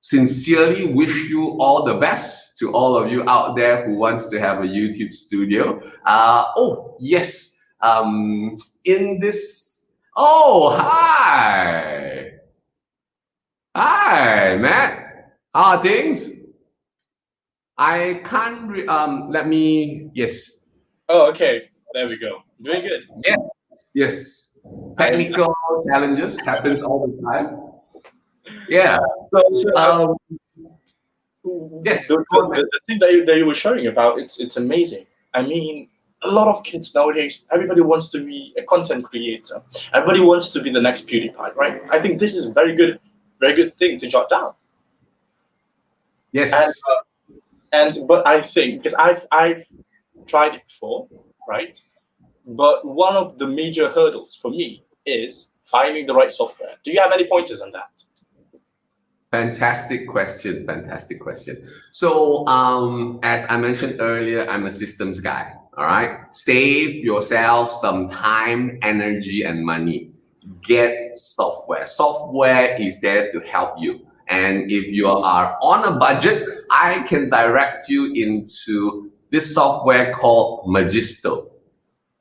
sincerely wish you all the best to all of you out there who wants to have a YouTube studio. Oh, yes. In this, oh, hi. Hi, Matt. How are things? I can't, let me, yes. Oh, okay. There we go. Doing good. Yes, yes. Technical challenges happens all the time. Yeah. So, yes. The thing that you were showing about, it's amazing. I mean, a lot of kids nowadays, everybody wants to be a content creator. Everybody wants to be the next PewDiePie, right? I think this is a very good thing to jot down. Yes. But I think, because I've tried it before, right? But one of the major hurdles for me is finding the right software. Do you have any pointers on that? Fantastic question. Fantastic question. So, as I mentioned earlier, I'm a systems guy. All right. Save yourself some time, energy, and money. Get software. Software is there to help you. And if you are on a budget, I can direct you into this software called Magisto.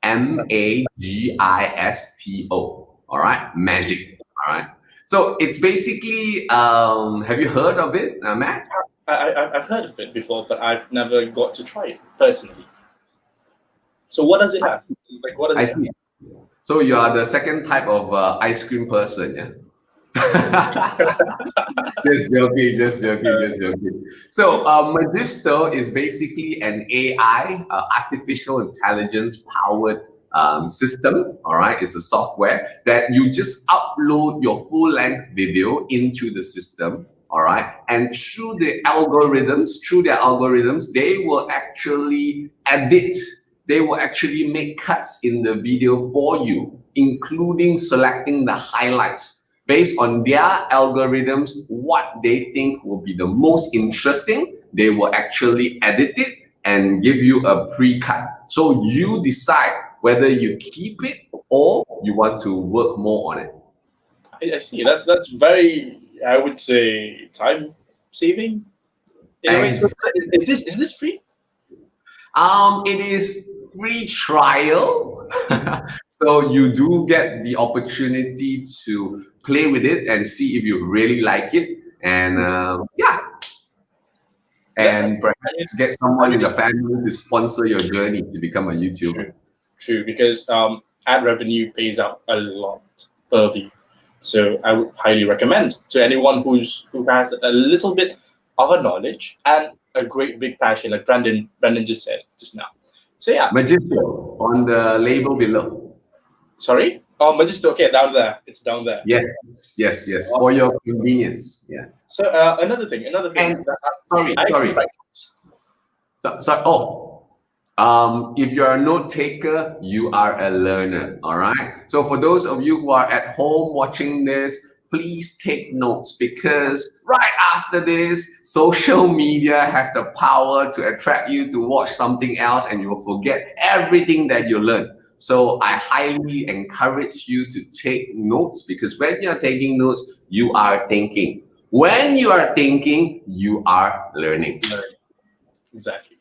Magisto. All right. Magic. All right. So it's basically, have you heard of it, Matt? I've heard of it before, but I've never got to try it personally. So what does it have? Like, what does it have? So you are the second type of ice cream person, yeah? Just joking. So Magisto is basically an AI, artificial intelligence powered system. All right, it's a software that you just upload your full length video into the system. All right, and through their algorithms, they will actually edit. They will actually make cuts in the video for you, including selecting the highlights. Based on their algorithms, what they think will be the most interesting, they will actually edit it and give you a pre-cut. So you decide whether you keep it or you want to work more on it. I see. That's very, I would say, time saving. Anyway, so is this free? It is free trial. So you do get the opportunity to play with it and see if you really like it. And and perhaps get someone in the family to sponsor your journey to become a YouTuber. True, because ad revenue pays out a lot per view. So I would highly recommend to anyone who has a little bit of a knowledge and a great big passion, like Brandon just said just now. So yeah. Magisto on the label below. Sorry? Oh, Magisto. Okay, down there. It's down there. Yes. Oh. For your convenience. Yeah. So another thing. And, sorry. If you're a note taker, you are a learner. All right. So for those of you who are at home watching this, please take notes, because right after this, social media has the power to attract you to watch something else, and you will forget everything that you learned. So I highly encourage you to take notes, because when you're taking notes, you are thinking. When you are thinking, you are learning. Exactly.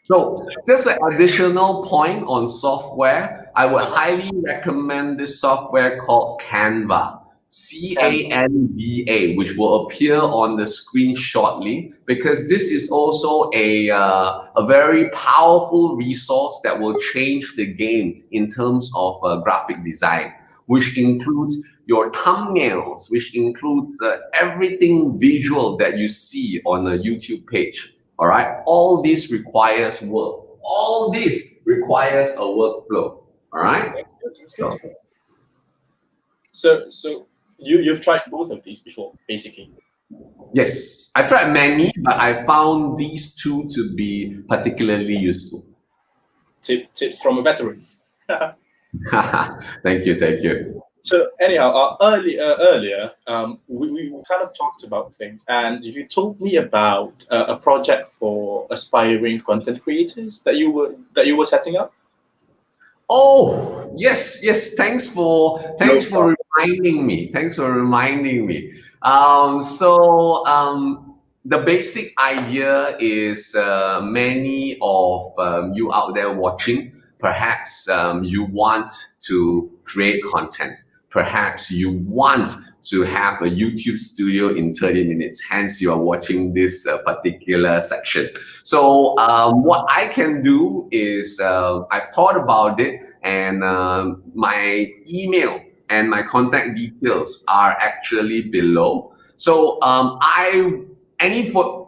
So just an additional point on software, I would highly recommend this software called Canva. Canva, which will appear on the screen shortly, because this is also a very powerful resource that will change the game in terms of graphic design, which includes your thumbnails, which includes everything visual that you see on a YouTube page. All right. All this requires work. All this requires a workflow. All right. That's good. So you've tried both of these before, basically. Yes, I've tried many, but I found these two to be particularly useful. Tips from a veteran. Thank you, thank you. So anyhow, earlier, we kind of talked about things, and you told me about a project for aspiring content creators that you were setting up. Oh, yes, yes. Thanks for reminding me. Thanks for reminding me. The basic idea is many of you out there watching, perhaps you want to create content. Perhaps you want to have a YouTube studio in 30 minutes. Hence, you are watching this particular section. So what I can do is I've thought about it, and my email and my contact details are actually below. So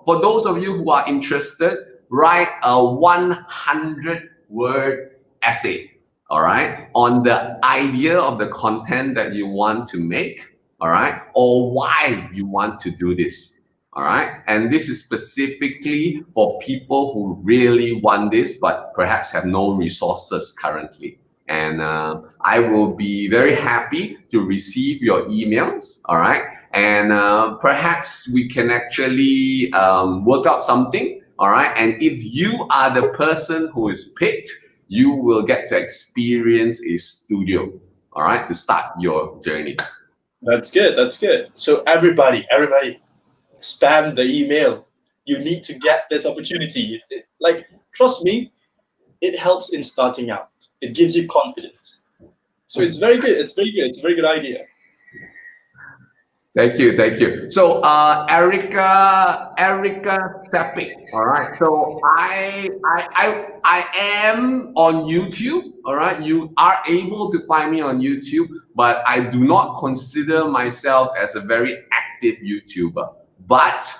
for those of you who are interested, write a 100-word essay, all right, on the idea of the content that you want to make, all right, or why you want to do this, all right. And this is specifically for people who really want this, but perhaps have no resources currently. And I will be very happy to receive your emails, all right? And perhaps we can actually work out something, all right? And if you are the person who is picked, you will get to experience a studio, all right, to start your journey. That's good, that's good. So everybody, spam the email. You need to get this opportunity. Like, trust me, it helps in starting out. It gives you confidence. So it's very good. It's very good. It's a very good idea. Thank you, thank you. So Erica Sepik, all right. So I am on YouTube, all right. You are able to find me on YouTube, but I do not consider myself as a very active YouTuber. But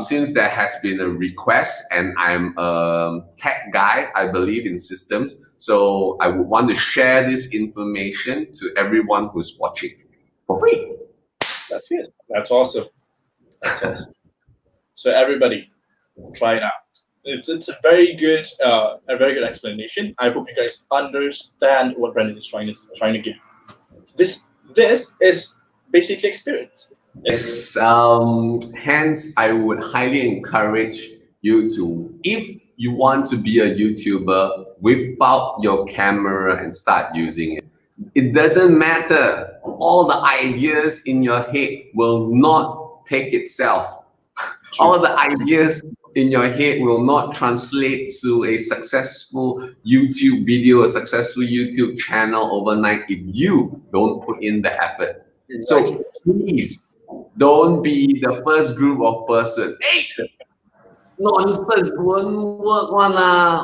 since there has been a request, and I'm a tech guy, I believe in systems, so I would want to share this information to everyone who's watching for free. That's it. That's awesome. That's awesome. So everybody, try it out. It's a very good explanation. I hope you guys understand what Brendan is trying to give. This is basically experience. Yes. Hence, I would highly encourage you to, if you want to be a YouTuber, whip out your camera and start using it. It doesn't matter. All the ideas in your head will not take itself. All the ideas in your head will not translate to a successful YouTube video, a successful YouTube channel overnight if you don't put in the effort. So please don't be the first group of person. Hey, nonsense, won't work one.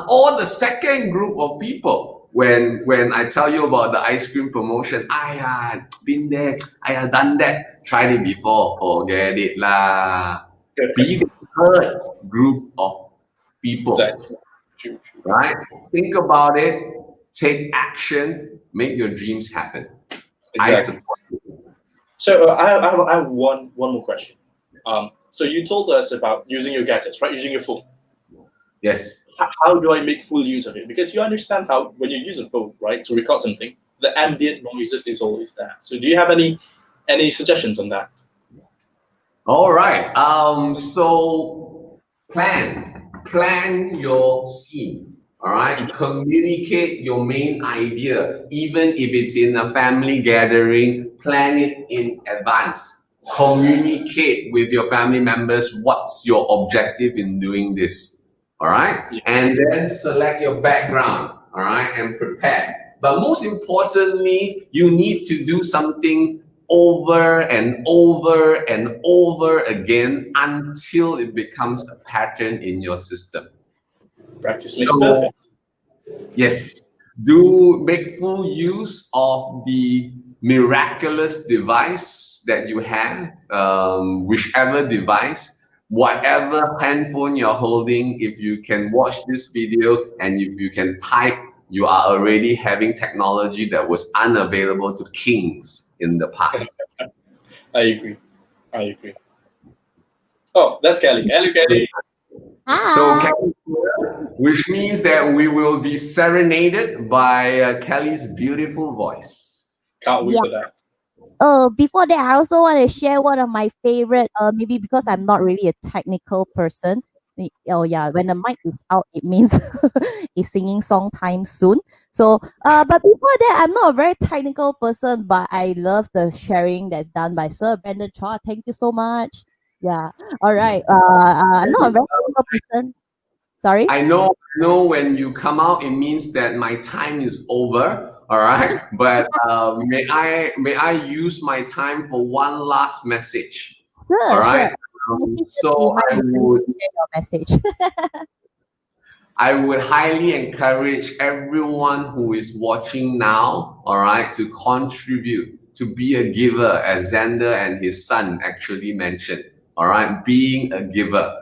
Or the second group of people. When I tell you about the ice cream promotion, I had been there, I had done that, tried it before, forget it lah. Be the third group of people, exactly. True. Right? Think about it, take action, make your dreams happen. Exactly. I support you. So I have one more question. So you told us about using your gadgets, right? Using your phone. Yes. How do I make full use of it? Because you understand how when you use a phone, right, to record something, the ambient noises is always there. So do you have any suggestions on that? All right. So plan your scene. All right. Communicate your main idea, even if it's in a family gathering. Plan it in advance. Communicate with your family members. What's your objective in doing this? All right, and then select your background, all right, and prepare. But most importantly, you need to do something over and over and over again until it becomes a pattern in your system. Practice makes perfect. Yes, do make full use of the miraculous device that you have, whichever device. whatever handphone you're holding, if you can watch this video and if you can type, you are already having technology that was unavailable to kings in the past. I agree. I agree. Oh, that's Kelly. Hello, Kelly. So Hi. Kelly, which means that we will be serenaded by Kelly's beautiful voice. Can't wait Yeah. for that. Before that, I also want to share one of my favorite. Maybe because I'm not really a technical person. Oh yeah, when the mic is out, it means it's singing song time soon. So, but before that, I'm not a very technical person, but I love the sharing that's done by Sir Brandon Chua. Thank you so much. Yeah. All right. I'm not a very technical person. Sorry. I know when you come out, it means that my time is over. All right, but may I use my time for one last message? Sure. All right. Sure. So Share your message. I would highly encourage everyone who is watching now, all right, to contribute, to be a giver, as Xander and his son actually mentioned, all right, being a giver.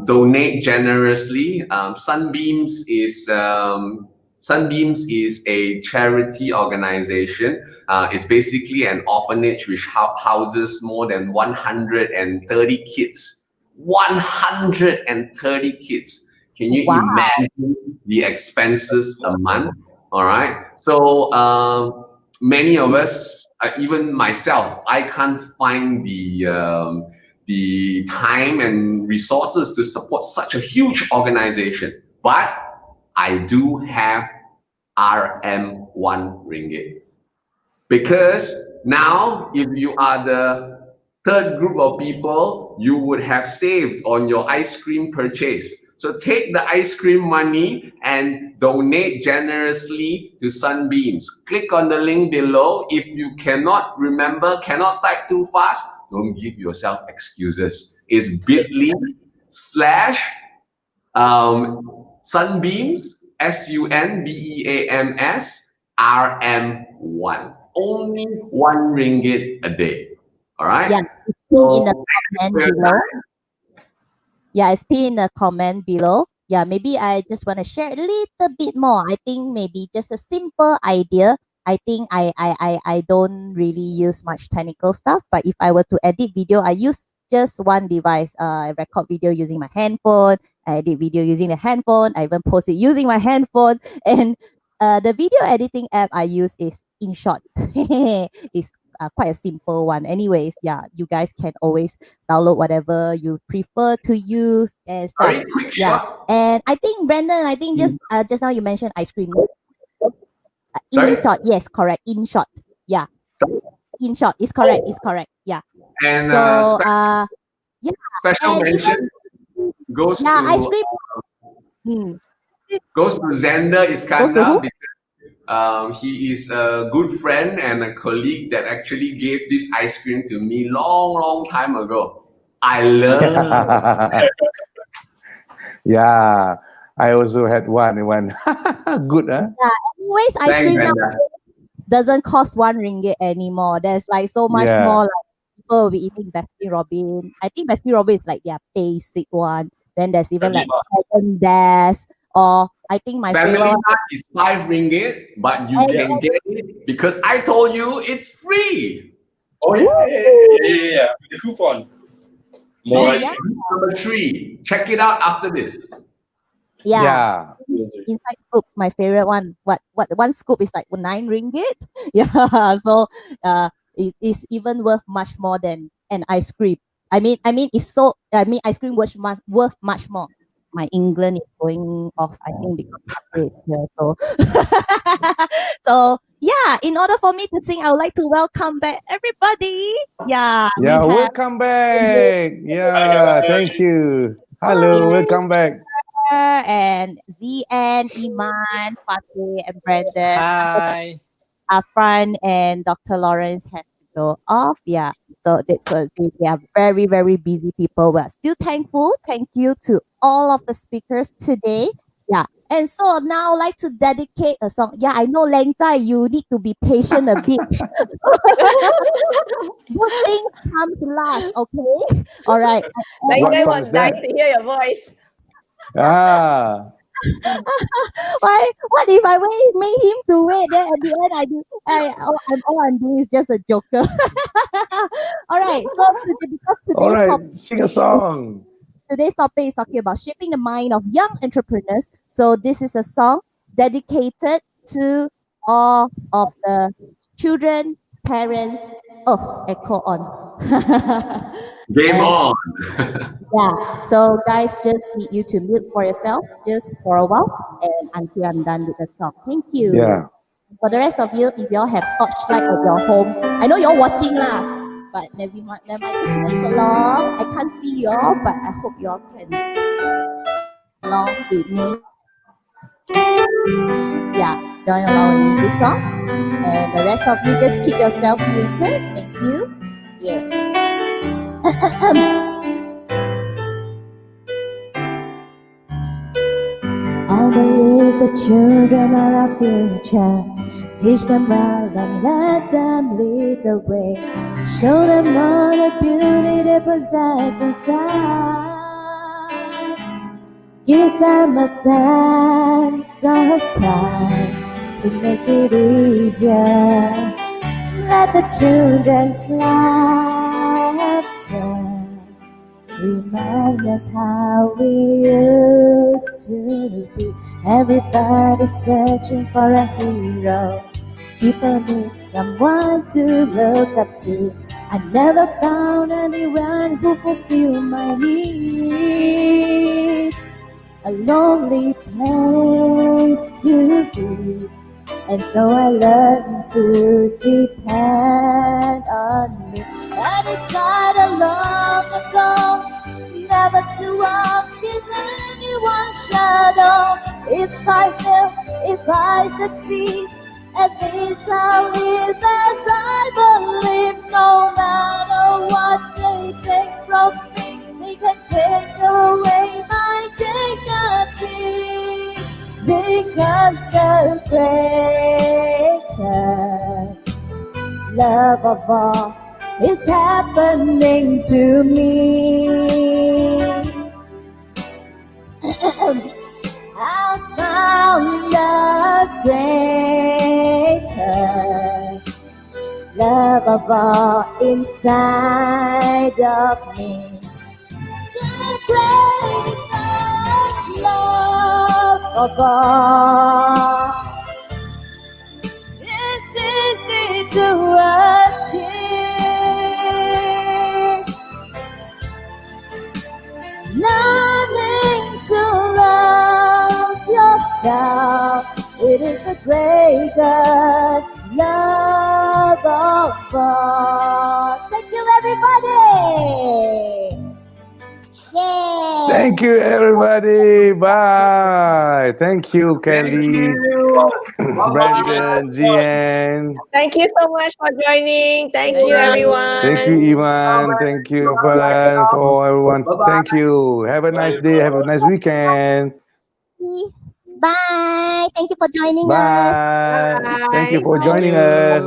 Donate generously. Sunbeams is a charity organization. It's basically an orphanage which houses more than 130 kids. 130 kids. Can you imagine the expenses a month? All right. So many of us, even myself, I can't find the time and resources to support such a huge organization. But I do have RM1 ringgit. Because now, if you are the third group of people, you would have saved on your ice cream purchase. So take the ice cream money and donate generously to Sunbeams. Click on the link below. If you cannot remember, cannot type too fast, don't give yourself excuses. It's bit.ly/ Sunbeams, SUNBEAMS, RM1. Only 1 ringgit a day. All right? Yeah, it's pinned in the comment below. Yeah, it's pinned in the comment below. Yeah, maybe I just want to share a little bit more. I think maybe just a simple idea. I think I don't really use much technical stuff, but if I were to edit video, I use just one device. I record video using my handphone. I edit video using the handphone. I even post it using my handphone. And the video editing app I use is InShot. It's quite a simple one. Anyways, yeah, you guys can always download whatever you prefer to use and stuff. Very quick Yeah, shot. and I think Brandon, I think just now you mentioned ice cream. Sorry? InShot, yes, correct. InShot, yeah. Sorry? InShot is correct. Is correct. Yeah. And So yeah, special and mention goes yeah, to ice cream. goes to Xander Goes to Iskandar who? because he is a good friend and a colleague that actually gave this ice cream to me long time ago. I love Yeah, I also had one. Good, huh? Yeah. Anyways, ice Thanks, cream now Xander. doesn't cost 1 ringgit anymore. There's like so much Yeah. more. Like people will be eating Baskin Robbins. I think Baskin Robbins is like their basic one. Then there's even like Family Häagen-Dazs, or I think my Family favorite one. Mart is 5 ringgit, but you Yes. can get it because I told you it's free. Oh yeah. With the coupon. More ice Yeah. cream. Number 3. Check it out after this. Yeah. Inside scoop, my favorite one. What one scoop is like 9 ringgit. Yeah. So it's even worth much more than an ice cream. I mean ice cream worth much more. My England is going off, I think, because of it. Yeah, so so yeah, in order for me to sing, I would like to welcome back everybody. Yeah. we Yeah, have welcome back. Yeah, thank you. Hello, welcome back. and ZN, Iman, Fatih, and Brandon. Hi. Afran and Dr. Lawrence have to go off. Yeah. So they are very, very busy people. We're still thankful. Thank you to all of the speakers today. Yeah. And so now I'd like to dedicate a song. Yeah, I know Leng Zai, you need to be patient a bit. Good things comes last, okay? All right. Like What I song was is dying that? to hear your voice. Ah, Why? What if I make him to wait? Then at the end, all I'm doing is just a joker. All right. So because all right. Sing a song. today's topic is talking about shaping the mind of young entrepreneurs. So this is a song dedicated to all of the children, parents. Oh, echo on. Game And on. yeah, so guys, just need you to mute for yourself just for a while and until I'm done with the song. Thank you. Yeah. For the rest of you, if y'all have torchlight at your home, I know you're watching lah, but never mind, just wait along. I can't see y'all, but I hope y'all can along with me. Yeah, join along with me this song. And the rest of you just keep yourself muted. Thank you. Yeah. I believe the children are our future. Teach them well and let them lead the way. Show them all the beauty they possess inside. Give them a sense of pride to make it easier. Let the children's laughter remind us how we used to be. Everybody searching for a hero. People need someone to look up to. I never found anyone who fulfilled my need. A lonely place to be. And so I learned to depend on me. I decided long ago never to walk in anyone's shadows. If I fail, if I succeed, at least I'll live as I believe. No matter what they take from me, they can take away my dignity. Because the greatest love of all is happening to me. I found the greatest love of all inside of me. The greatest love of all is easy to achieve. Learning to love yourself, it is the greatest love of all. Thank you, everybody. Yeah. Thank you, everybody. Bye. Thank you, Kelly, Brandon, Zian. Thank you so much for joining. Thank you, everyone. Thank you, Iman. Thank you, Apalan, for everyone. Thank you. Have a nice day. Have a nice weekend. Bye. Thank you for joining us. Bye. Thank you for Bye. joining us.